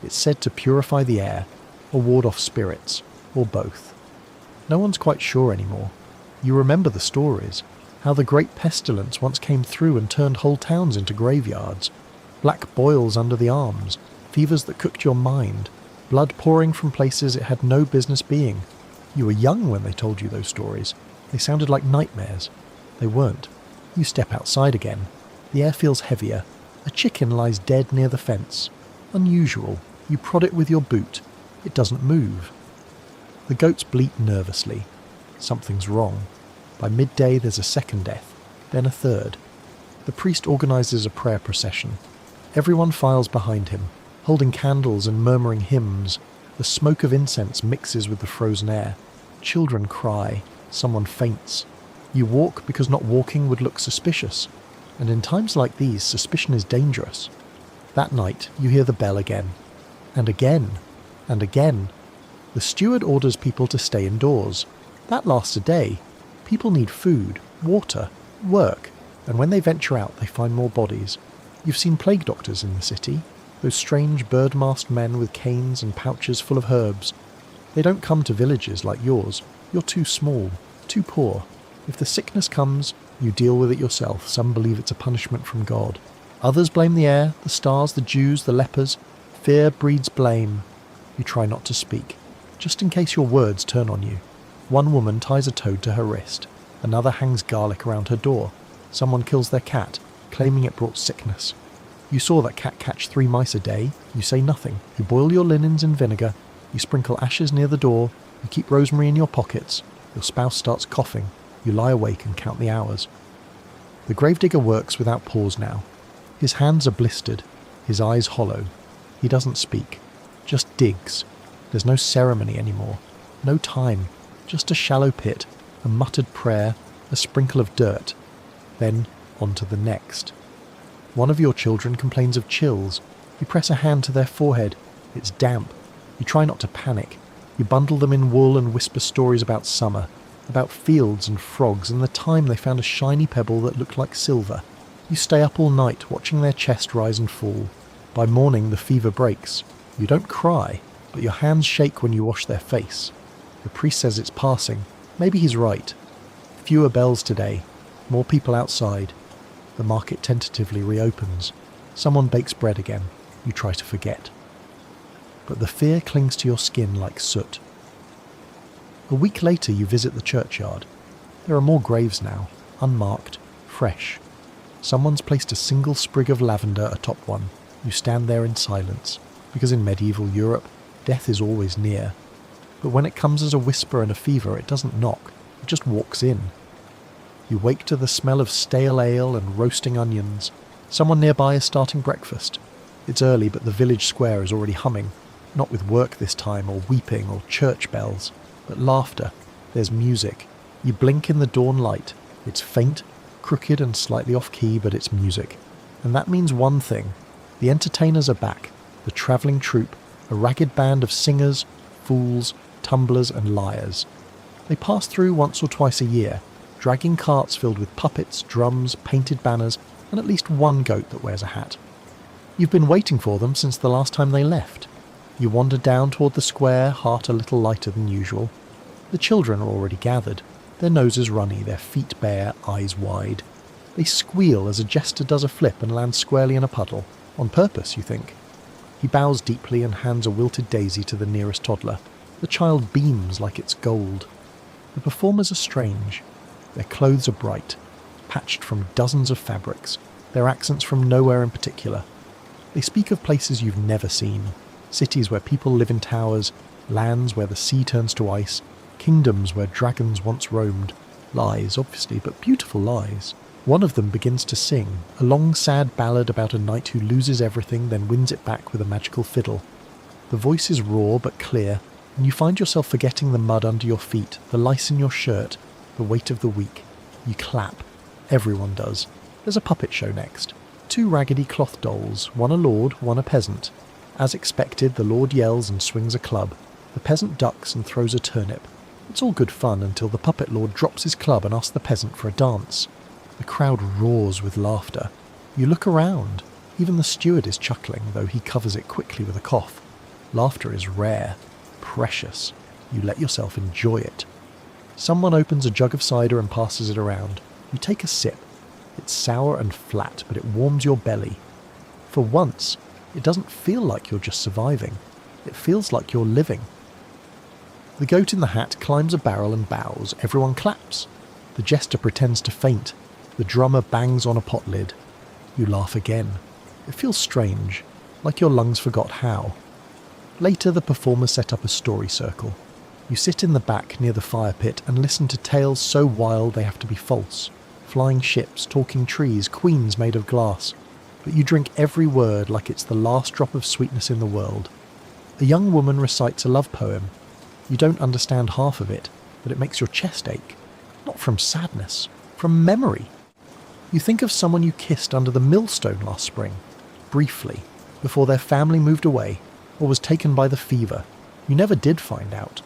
S1: It's said to purify the air, or ward off spirits, or both. No one's quite sure anymore. You remember the stories, how the great pestilence once came through and turned whole towns into graveyards. Black boils under the arms, fevers that cooked your mind, blood pouring from places it had no business being. You were young when they told you those stories. They sounded like nightmares. They weren't. You step outside again. The air feels heavier. A chicken lies dead near the fence. Unusual. You prod it with your boot. It doesn't move. The goats bleat nervously. Something's wrong. By midday there's a second death, then a third. The priest organises a prayer procession. Everyone files behind him, holding candles and murmuring hymns. The smoke of incense mixes with the frozen air. Children cry. Someone faints. You walk because not walking would look suspicious. And in times like these, suspicion is dangerous. That night, you hear the bell again. And again. And again. The steward orders people to stay indoors. That lasts a day. People need food, water, work. And when they venture out, they find more bodies. You've seen plague doctors in the city. Those strange bird-masked men with canes and pouches full of herbs. They don't come to villages like yours. You're too small, too poor. If the sickness comes, you deal with it yourself. Some believe it's a punishment from God. Others blame the air, the stars, the Jews, the lepers. Fear breeds blame. You try not to speak, just in case your words turn on you. One woman ties a toad to her wrist. Another hangs garlic around her door. Someone kills their cat, claiming it brought sickness. You saw that cat catch 3 mice a day. You say nothing. You boil your linens in vinegar. You sprinkle ashes near the door. You keep rosemary in your pockets. Your spouse starts coughing. You lie awake and count the hours. The gravedigger works without pause now. His hands are blistered. His eyes hollow. He doesn't speak. Just digs. There's no ceremony anymore. No time. Just a shallow pit, a muttered prayer, a sprinkle of dirt. Then on to the next. One of your children complains of chills. You press a hand to their forehead. It's damp. You try not to panic. You bundle them in wool and whisper stories about summer. about fields and frogs and the time they found a shiny pebble that looked like silver. You stay up all night watching their chest rise and fall. By morning the fever breaks. You don't cry, but your hands shake when you wash their face. The priest says it's passing. Maybe he's right. Fewer bells today. More people outside. The market tentatively reopens. Someone bakes bread again. You try to forget. But the fear clings to your skin like soot. A week later you visit the churchyard. There are more graves now, unmarked, fresh. Someone's placed a single sprig of lavender atop one. You stand there in silence, because in medieval Europe, death is always near. But when it comes as a whisper and a fever, it doesn't knock, it just walks in. You wake to the smell of stale ale and roasting onions. Someone nearby is starting breakfast. It's early, but the village square is already humming, not with work this time, or weeping, or church bells, but laughter. There's music. You blink in the dawn light. It's faint, crooked and slightly off-key, but it's music. And that means one thing. The entertainers are back. The travelling troupe, a ragged band of singers, fools, tumblers and liars. They pass through once or twice a year, dragging carts filled with puppets, drums, painted banners, and at least one goat that wears a hat. You've been waiting for them since the last time they left. You wander down toward the square, heart a little lighter than usual. The children are already gathered, their noses runny, their feet bare, eyes wide. They squeal as a jester does a flip and lands squarely in a puddle. On purpose, you think. He bows deeply and hands a wilted daisy to the nearest toddler. The child beams like it's gold. The performers are strange. Their clothes are bright, patched from dozens of fabrics, their accents from nowhere in particular. They speak of places you've never seen, cities where people live in towers, lands where the sea turns to ice, kingdoms where dragons once roamed. Lies, obviously, but beautiful lies. One of them begins to sing, a long sad ballad about a knight who loses everything then wins it back with a magical fiddle. The voice is raw but clear, and you find yourself forgetting the mud under your feet, the lice in your shirt, the weight of the week. You clap. Everyone does. There's a puppet show next. 2 raggedy cloth dolls, one a lord, one a peasant. As expected, the lord yells and swings a club. The peasant ducks and throws a turnip. It's all good fun until the puppet lord drops his club and asks the peasant for a dance. The crowd roars with laughter. You look around. Even the steward is chuckling, though he covers it quickly with a cough. Laughter is rare, precious. You let yourself enjoy it. Someone opens a jug of cider and passes it around. You take a sip. It's sour and flat, but it warms your belly. For once, it doesn't feel like you're just surviving. It feels like you're living. The goat in the hat climbs a barrel and bows. Everyone claps. The jester pretends to faint. The drummer bangs on a pot lid. You laugh again. It feels strange, like your lungs forgot how. Later, the performers set up a story circle. You sit in the back near the fire pit and listen to tales so wild they have to be false. Flying ships, talking trees, queens made of glass. But you drink every word like it's the last drop of sweetness in the world. A young woman recites a love poem. You don't understand half of it, but it makes your chest ache. Not from sadness, from memory. You think of someone you kissed under the millstone last spring, briefly, before their family moved away, or was taken by the fever. You never did find out.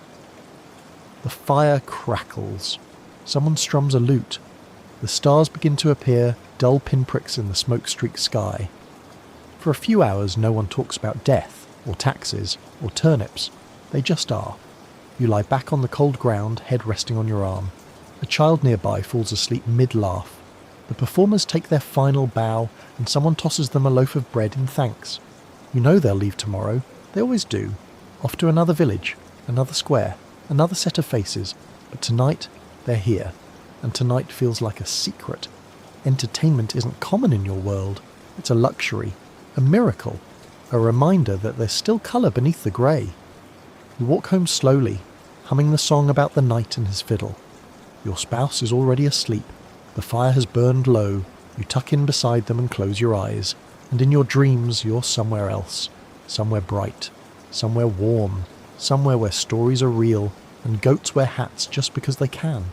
S1: The fire crackles. Someone strums a lute. The stars begin to appear, dull pinpricks in the smoke-streaked sky. For a few hours no one talks about death, or taxes, or turnips. They just are. You lie back on the cold ground, head resting on your arm. A child nearby falls asleep mid-laugh. The performers take their final bow, and someone tosses them a loaf of bread in thanks. You know they'll leave tomorrow. They always do. Off to another village, another square, another set of faces. But tonight, they're here. And tonight feels like a secret. Entertainment isn't common in your world. It's a luxury, a miracle, a reminder that there's still colour beneath the grey. You walk home slowly, humming the song about the knight and his fiddle. Your spouse is already asleep. The fire has burned low. You tuck in beside them and close your eyes. And in your dreams, you're somewhere else. Somewhere bright. Somewhere warm. Somewhere where stories are real and goats wear hats just because they can.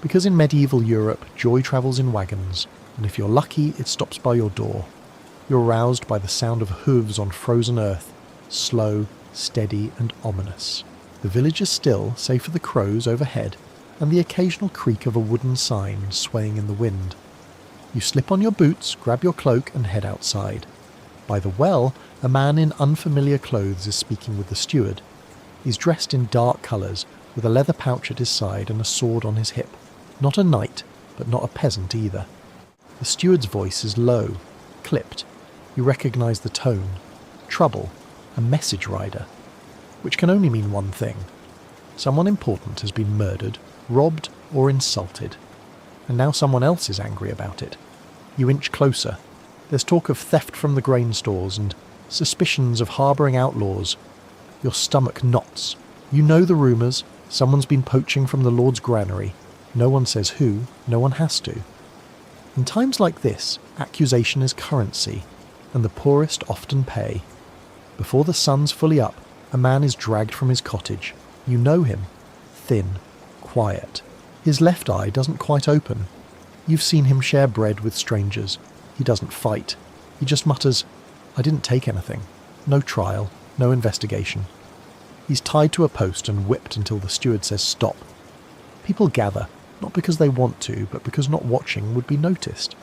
S1: Because in medieval Europe, joy travels in wagons, and if you're lucky, it stops by your door. You're roused by the sound of hooves on frozen earth, slow, steady and ominous. The village is still, save for the crows overhead, and the occasional creak of a wooden sign swaying in the wind. You slip on your boots, grab your cloak and head outside. By the well, a man in unfamiliar clothes is speaking with the steward. He's dressed in dark colours, with a leather pouch at his side and a sword on his hip. Not a knight, but not a peasant either. The steward's voice is low, clipped. You recognise the tone. Trouble, a message rider. Which can only mean one thing. Someone important has been murdered, robbed or insulted. And now someone else is angry about it. You inch closer. There's talk of theft from the grain stores and suspicions of harbouring outlaws. Your stomach knots. You know the rumours. Someone's been poaching from the Lord's granary. No one says who. No one has to. In times like this, accusation is currency, and the poorest often pay. Before the sun's fully up, a man is dragged from his cottage. You know him. Thin. Quiet. His left eye doesn't quite open. You've seen him share bread with strangers. He doesn't fight. He just mutters, "I didn't take anything." No trial. No investigation. He's tied to a post and whipped until the steward says stop. People gather, not because they want to, but because not watching would be noticed.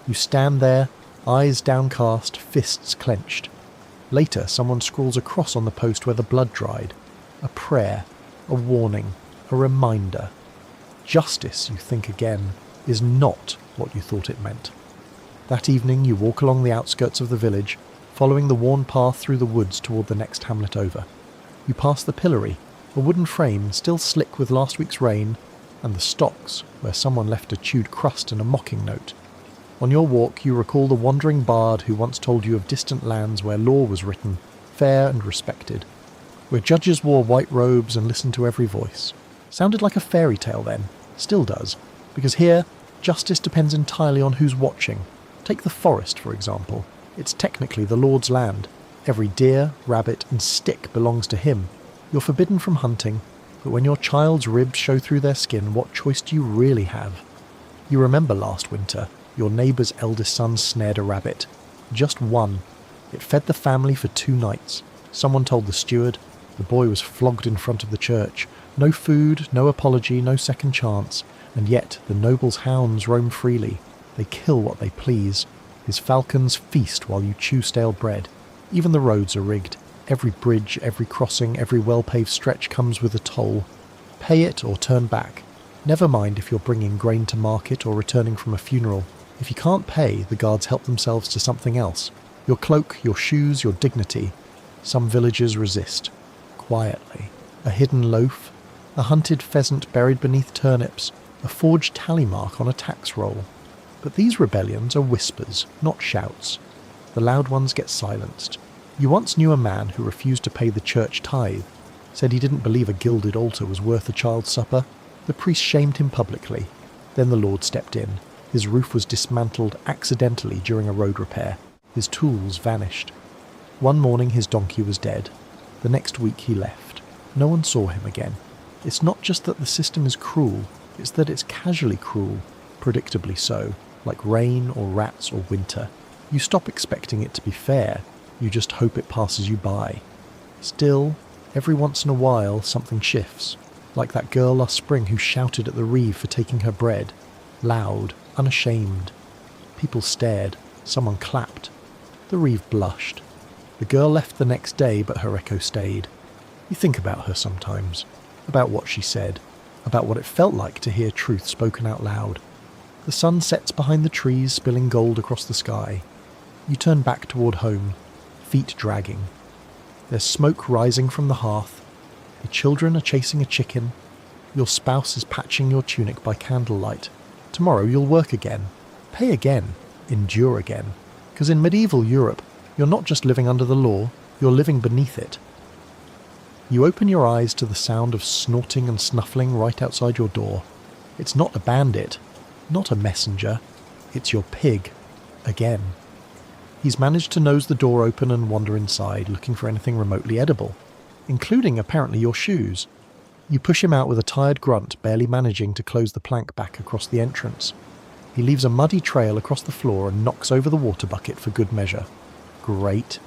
S1: You stand there, eyes downcast, fists clenched. Later, someone scrawls a cross on the post where the blood dried. A prayer, a warning, a reminder. Justice, you think again, is not what you thought it meant. That evening you walk along the outskirts of the village, following the worn path through the woods toward the next hamlet over. You pass the pillory, a wooden frame still slick with last week's rain, and the stocks, where someone left a chewed crust and a mocking note. On your walk you recall the wandering bard who once told you of distant lands where law was written, fair and respected, where judges wore white robes and listened to every voice. Sounded like a fairy tale then, still does, because here, justice depends entirely on who's watching. Take the forest, for example. It's technically the Lord's land. Every deer, rabbit and stick belongs to him. You're forbidden from hunting, but when your child's ribs show through their skin, what choice do you really have? You remember last winter, your neighbour's eldest son snared a rabbit. Just one. It fed the family for 2 nights. Someone told the steward. The boy was flogged in front of the church. No food, no apology, no second chance. And yet the noble's hounds roam freely. They kill what they please. His falcons feast while you chew stale bread. Even the roads are rigged. Every bridge, every crossing, every well-paved stretch comes with a toll. Pay it or turn back. Never mind if you're bringing grain to market or returning from a funeral. If you can't pay, the guards help themselves to something else. Your cloak, your shoes, your dignity. Some villagers resist. Quietly. A hidden loaf. A hunted pheasant buried beneath turnips. A forged tally mark on a tax roll. But these rebellions are whispers, not shouts. The loud ones get silenced. You once knew a man who refused to pay the church tithe, said he didn't believe a gilded altar was worth a child's supper. The priest shamed him publicly. Then the Lord stepped in. His roof was dismantled accidentally during a road repair. His tools vanished. One morning his donkey was dead. The next week he left. No one saw him again. It's not just that the system is cruel, it's that it's casually cruel, predictably so, like rain or rats or winter. You stop expecting it to be fair, you just hope it passes you by. Still, every once in a while something shifts, like that girl last spring who shouted at the reeve for taking her bread, loud, unashamed. People stared, someone clapped. The reeve blushed. The girl left the next day, but her echo stayed. You think about her sometimes, about what she said, about what it felt like to hear truth spoken out loud. The sun sets behind the trees, spilling gold across the sky. You turn back toward home, feet dragging. There's smoke rising from the hearth. The children are chasing a chicken. Your spouse is patching your tunic by candlelight. Tomorrow you'll work again, pay again, endure again. Because in medieval Europe, you're not just living under the law, you're living beneath it. You open your eyes to the sound of snorting and snuffling right outside your door. It's not a bandit, not a messenger, it's your pig, again. He's managed to nose the door open and wander inside, looking for anything remotely edible, including apparently your shoes. You push him out with a tired grunt, barely managing to close the plank back across the entrance. He leaves a muddy trail across the floor and knocks over the water bucket for good measure. Great.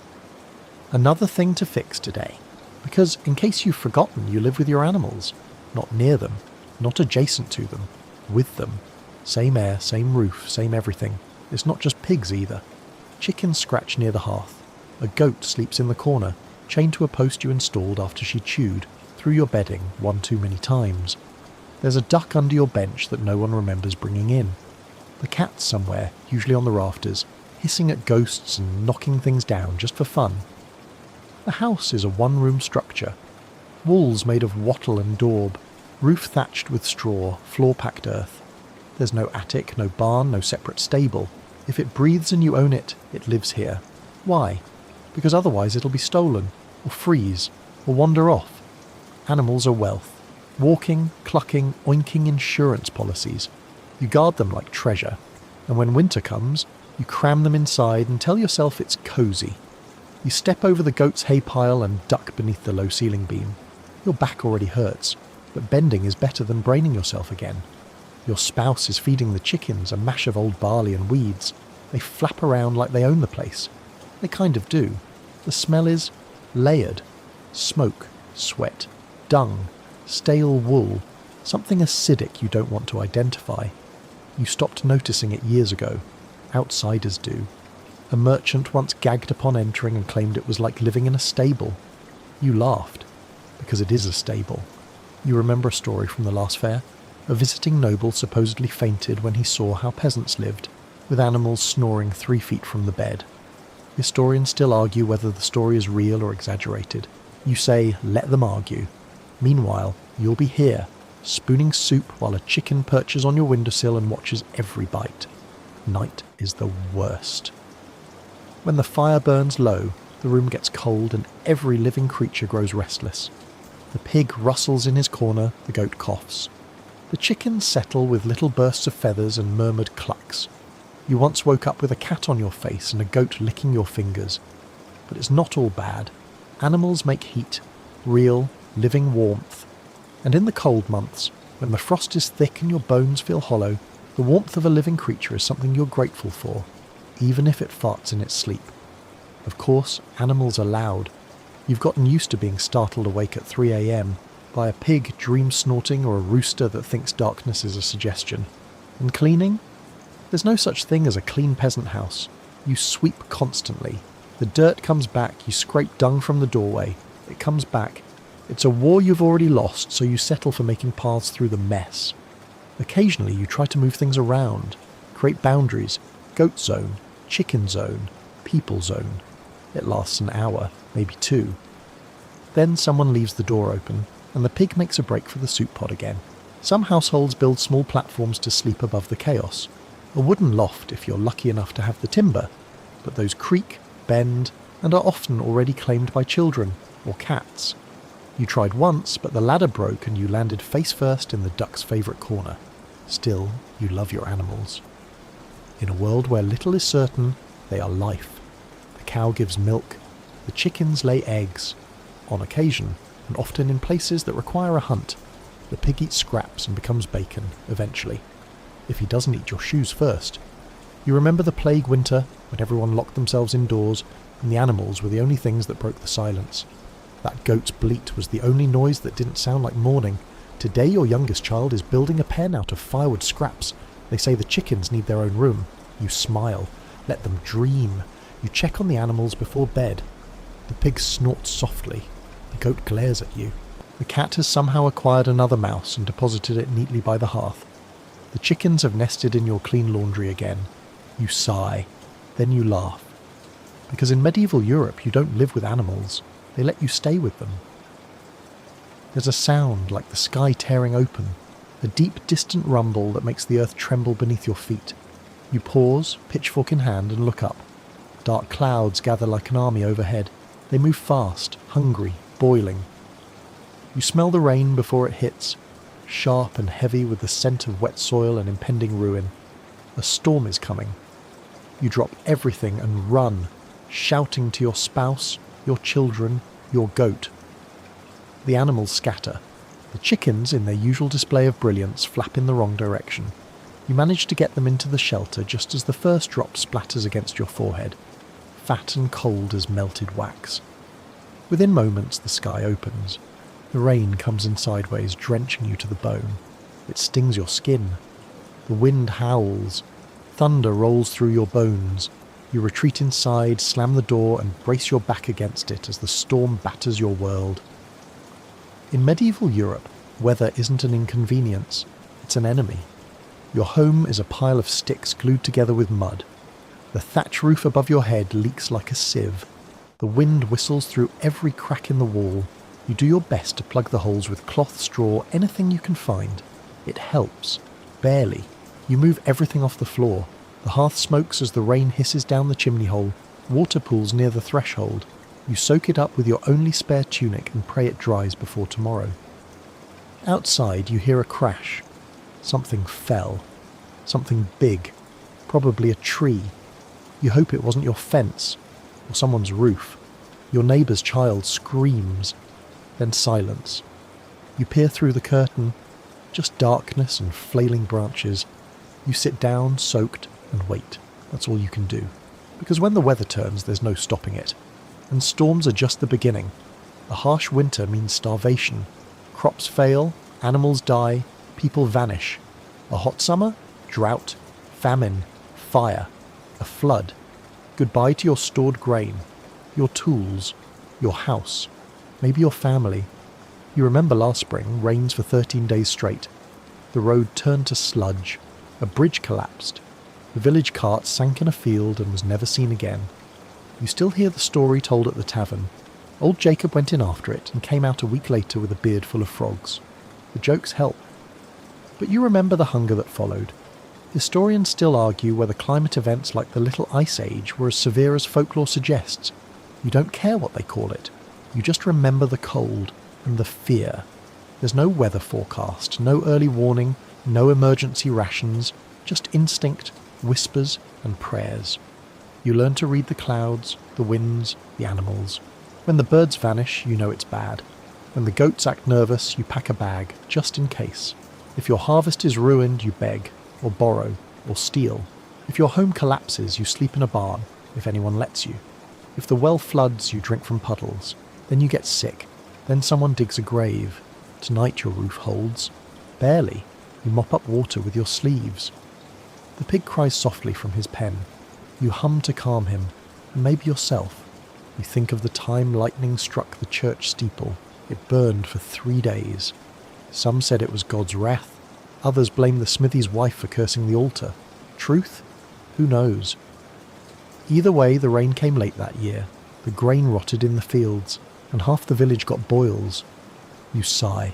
S1: Another thing to fix today, because in case you've forgotten, you live with your animals, not near them. Not adjacent to them, with them. Same air, same roof, same everything. It's not just pigs either. Chickens scratch near the hearth. A goat sleeps in the corner, chained to a post you installed after she chewed through your bedding one too many times. There's a duck under your bench that no one remembers bringing in. The cat's somewhere, usually on the rafters, hissing at ghosts and knocking things down just for fun. The house is a one-room structure. Walls made of wattle and daub, roof thatched with straw, floor packed earth. There's no attic, no barn, no separate stable. If it breathes and you own it, it lives here. Why? Because otherwise it'll be stolen, or freeze, or wander off. Animals are wealth. Walking, clucking, oinking insurance policies. You guard them like treasure, and when winter comes, you cram them inside and tell yourself it's cosy. You step over the goat's hay pile and duck beneath the low ceiling beam. Your back already hurts, but bending is better than braining yourself again. Your spouse is feeding the chickens a mash of old barley and weeds. They flap around like they own the place. They kind of do. The smell is layered. Smoke, sweat, dung, stale wool, something acidic you don't want to identify. You stopped noticing it years ago. Outsiders do. A merchant once gagged upon entering and claimed it was like living in a stable. You laughed, because it is a stable. You remember a story from the last fair? A visiting noble supposedly fainted when he saw how peasants lived, with animals snoring 3 feet from the bed. Historians still argue whether the story is real or exaggerated. You say, let them argue. Meanwhile, you'll be here, spooning soup while a chicken perches on your windowsill and watches every bite. Night is the worst. When the fire burns low, the room gets cold and every living creature grows restless. The pig rustles in his corner, the goat coughs. The chickens settle with little bursts of feathers and murmured clucks. You once woke up with a cat on your face and a goat licking your fingers. But it's not all bad. Animals make heat, real, living warmth. And in the cold months, when the frost is thick and your bones feel hollow, the warmth of a living creature is something you're grateful for, even if it farts in its sleep. Of course, animals are loud. You've gotten used to being startled awake at 3 a.m. by a pig dream-snorting or a rooster that thinks darkness is a suggestion. And cleaning? There's no such thing as a clean peasant house. You sweep constantly. The dirt comes back, you scrape dung from the doorway. It comes back. It's a war you've already lost, so you settle for making paths through the mess. Occasionally you try to move things around, create boundaries, goat zone, chicken zone, people zone. It lasts an hour, maybe 2. Then someone leaves the door open, and the pig makes a break for the soup pot again. Some households build small platforms to sleep above the chaos. A wooden loft if you're lucky enough to have the timber, but those creak, bend, and are often already claimed by children or cats. You tried once, but the ladder broke and you landed face first in the duck's favourite corner. Still, you love your animals. In a world where little is certain, they are life. The cow gives milk, the chickens lay eggs. On occasion, and often in places that require a hunt, the pig eats scraps and becomes bacon, eventually. If he doesn't eat your shoes first. You remember the plague winter, when everyone locked themselves indoors, and the animals were the only things that broke the silence. That goat's bleat was the only noise that didn't sound like mourning. Today your youngest child is building a pen out of firewood scraps. They say the chickens need their own room. You smile. Let them dream. You check on the animals before bed. The pig snorts softly. The goat glares at you. The cat has somehow acquired another mouse and deposited it neatly by the hearth. The chickens have nested in your clean laundry again. You sigh. Then you laugh. Because in medieval Europe you don't live with animals. They let you stay with them. There's a sound like the sky tearing open, a deep, distant rumble that makes the earth tremble beneath your feet. You pause, pitchfork in hand, and look up. Dark clouds gather like an army overhead. They move fast, hungry, boiling. You smell the rain before it hits, sharp and heavy with the scent of wet soil and impending ruin. A storm is coming. You drop everything and run, shouting to your spouse, your children, your goat. The animals scatter. The chickens, in their usual display of brilliance, flap in the wrong direction. You manage to get them into the shelter just as the first drop splatters against your forehead, fat and cold as melted wax. Within moments the sky opens. The rain comes in sideways, drenching you to the bone. It stings your skin. The wind howls. Thunder rolls through your bones. You retreat inside, slam the door, and brace your back against it as the storm batters your world. In medieval Europe, weather isn't an inconvenience, it's an enemy. Your home is a pile of sticks glued together with mud. The thatch roof above your head leaks like a sieve. The wind whistles through every crack in the wall. You do your best to plug the holes with cloth, straw, anything you can find. It helps. Barely. You move everything off the floor. The hearth smokes as the rain hisses down the chimney hole. Water pools near the threshold. You soak it up with your only spare tunic and pray it dries before tomorrow. Outside you hear a crash. Something fell. Something big. Probably a tree. You hope it wasn't your fence or someone's roof. Your neighbour's child screams. Then silence. You peer through the curtain. Just darkness and flailing branches. You sit down, soaked, and wait. That's all you can do. Because when the weather turns, there's no stopping it. And storms are just the beginning. A harsh winter means starvation. Crops fail, animals die, people vanish. A hot summer? Drought, famine, fire, a flood. Goodbye to your stored grain, your tools, your house, maybe your family. You remember last spring, rains for 13 days straight. The road turned to sludge. A bridge collapsed. The village cart sank in a field and was never seen again. You still hear the story told at the tavern. Old Jacob went in after it and came out a week later with a beard full of frogs. The jokes help. But you remember the hunger that followed. Historians still argue whether climate events like the Little Ice Age were as severe as folklore suggests. You don't care what they call it. You just remember the cold and the fear. There's no weather forecast, no early warning, no emergency rations, just instinct, whispers and prayers. You learn to read the clouds, the winds, the animals. When the birds vanish, you know it's bad. When the goats act nervous, you pack a bag, just in case. If your harvest is ruined, you beg, or borrow, or steal. If your home collapses, you sleep in a barn, if anyone lets you. If the well floods, you drink from puddles. Then you get sick. Then someone digs a grave. Tonight your roof holds. Barely. You mop up water with your sleeves. The pig cries softly from his pen. You hum to calm him, and maybe yourself. You think of the time lightning struck the church steeple. It burned for 3 days. Some said it was God's wrath. Others blamed the smithy's wife for cursing the altar. Truth? Who knows? Either way, the rain came late that year. The grain rotted in the fields, and half the village got boils. You sigh.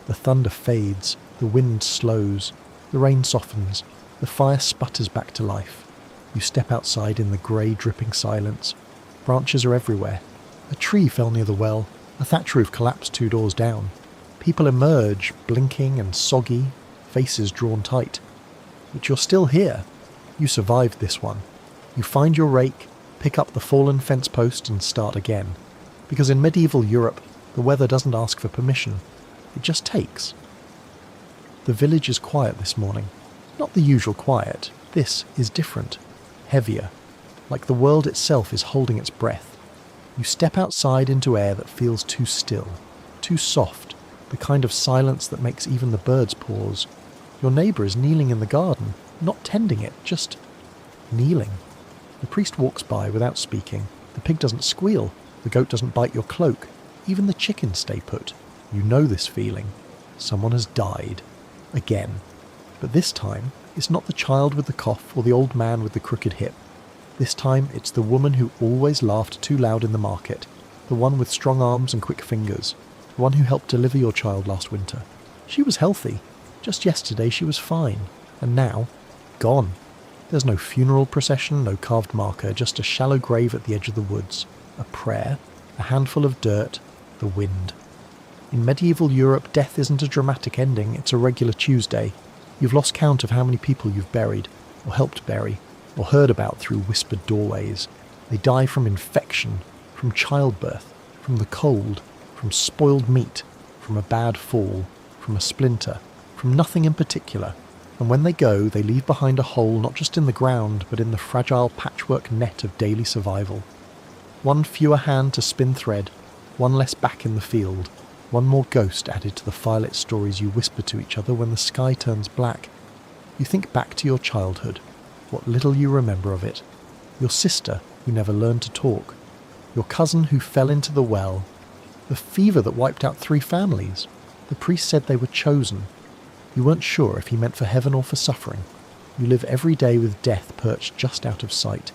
S1: The thunder fades. The wind slows. The rain softens. The fire sputters back to life. You step outside in the grey, dripping silence. Branches are everywhere. A tree fell near the well. A thatch roof collapsed 2 doors down. People emerge, blinking and soggy, faces drawn tight. But you're still here. You survived this one. You find your rake, pick up the fallen fence post and start again. Because in medieval Europe, the weather doesn't ask for permission. It just takes. The village is quiet this morning. Not the usual quiet. This is different. Heavier. Like the world itself is holding its breath. You step outside into air that feels too still, too soft, the kind of silence that makes even the birds pause. Your neighbour is kneeling in the garden, not tending it, just kneeling. The priest walks by without speaking. The pig doesn't squeal. The goat doesn't bite your cloak. Even the chickens stay put. You know this feeling. Someone has died. Again. But this time, it's not the child with the cough or the old man with the crooked hip. This time, it's the woman who always laughed too loud in the market, the one with strong arms and quick fingers, the one who helped deliver your child last winter. She was healthy. Just yesterday she was fine. And now, gone. There's no funeral procession, no carved marker, just a shallow grave at the edge of the woods. A prayer, a handful of dirt, the wind. In medieval Europe, death isn't a dramatic ending, it's a regular Tuesday. You've lost count of how many people you've buried, or helped bury, or heard about through whispered doorways. They die from infection, from childbirth, from the cold, from spoiled meat, from a bad fall, from a splinter, from nothing in particular. And when they go, they leave behind a hole not just in the ground, but in the fragile patchwork net of daily survival. One fewer hand to spin thread, one less back in the field. One more ghost added to the firelit stories you whisper to each other when the sky turns black. You think back to your childhood, what little you remember of it. Your sister who never learned to talk. Your cousin who fell into the well. The fever that wiped out 3 families. The priest said they were chosen. You weren't sure if he meant for heaven or for suffering. You live every day with death perched just out of sight.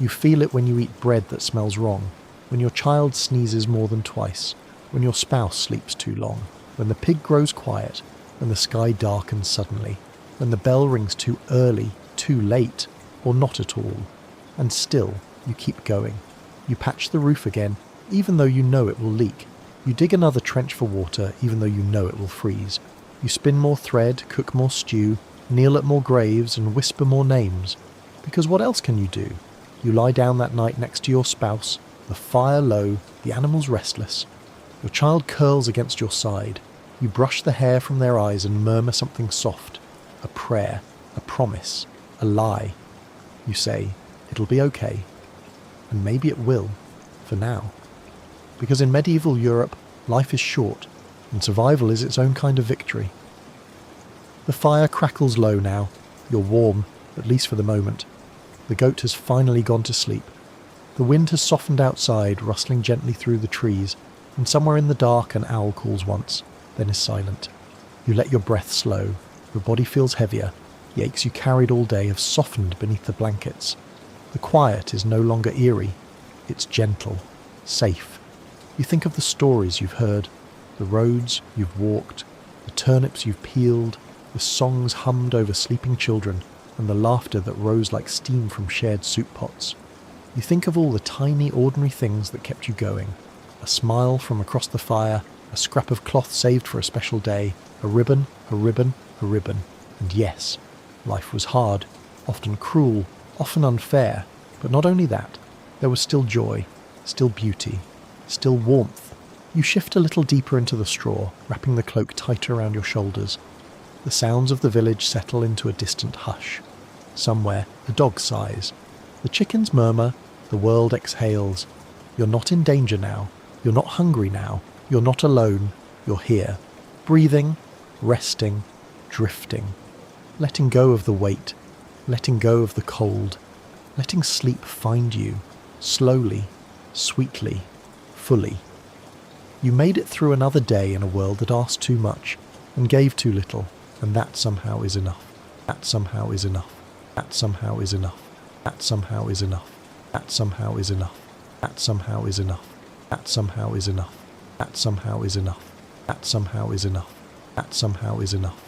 S1: You feel it when you eat bread that smells wrong, when your child sneezes more than twice, when your spouse sleeps too long, when the pig grows quiet, when the sky darkens suddenly, when the bell rings too early, too late, or not at all. And still, you keep going. You patch the roof again, even though you know it will leak. You dig another trench for water, even though you know it will freeze. You spin more thread, cook more stew, kneel at more graves, and whisper more names. Because what else can you do? You lie down that night next to your spouse, the fire low, the animals restless. Your child curls against your side. You brush the hair from their eyes and murmur something soft. A prayer, a promise, a lie. You say, it'll be okay. And maybe it will, for now. Because in medieval Europe, life is short, and survival is its own kind of victory. The fire crackles low now. You're warm, at least for the moment. The goat has finally gone to sleep. The wind has softened outside, rustling gently through the trees, and somewhere in the dark an owl calls once, then is silent. You let your breath slow. Your body feels heavier. The aches you carried all day have softened beneath the blankets. The quiet is no longer eerie. It's gentle, safe. You think of the stories you've heard, the roads you've walked, the turnips you've peeled, the songs hummed over sleeping children, and the laughter that rose like steam from shared soup pots. You think of all the tiny, ordinary things that kept you going. A smile from across the fire, a scrap of cloth saved for a special day, a ribbon, a ribbon, a ribbon. And yes, life was hard, often cruel, often unfair, but not only that, there was still joy, still beauty, still warmth. You shift a little deeper into the straw, wrapping the cloak tighter around your shoulders. The sounds of the village settle into a distant hush. Somewhere, a dog sighs. The chickens murmur, the world exhales. You're not in danger now. You're not hungry now. You're not alone. You're here. Breathing, resting, drifting. Letting go of the weight. Letting go of the cold. Letting sleep find you. Slowly, sweetly, fully. You made it through another day in a world that asked too much and gave too little, and that somehow is enough. That somehow is enough. That somehow is enough. That somehow is enough. That somehow is enough. That somehow is enough. That somehow is enough. That somehow is enough. That somehow is enough. That somehow is enough.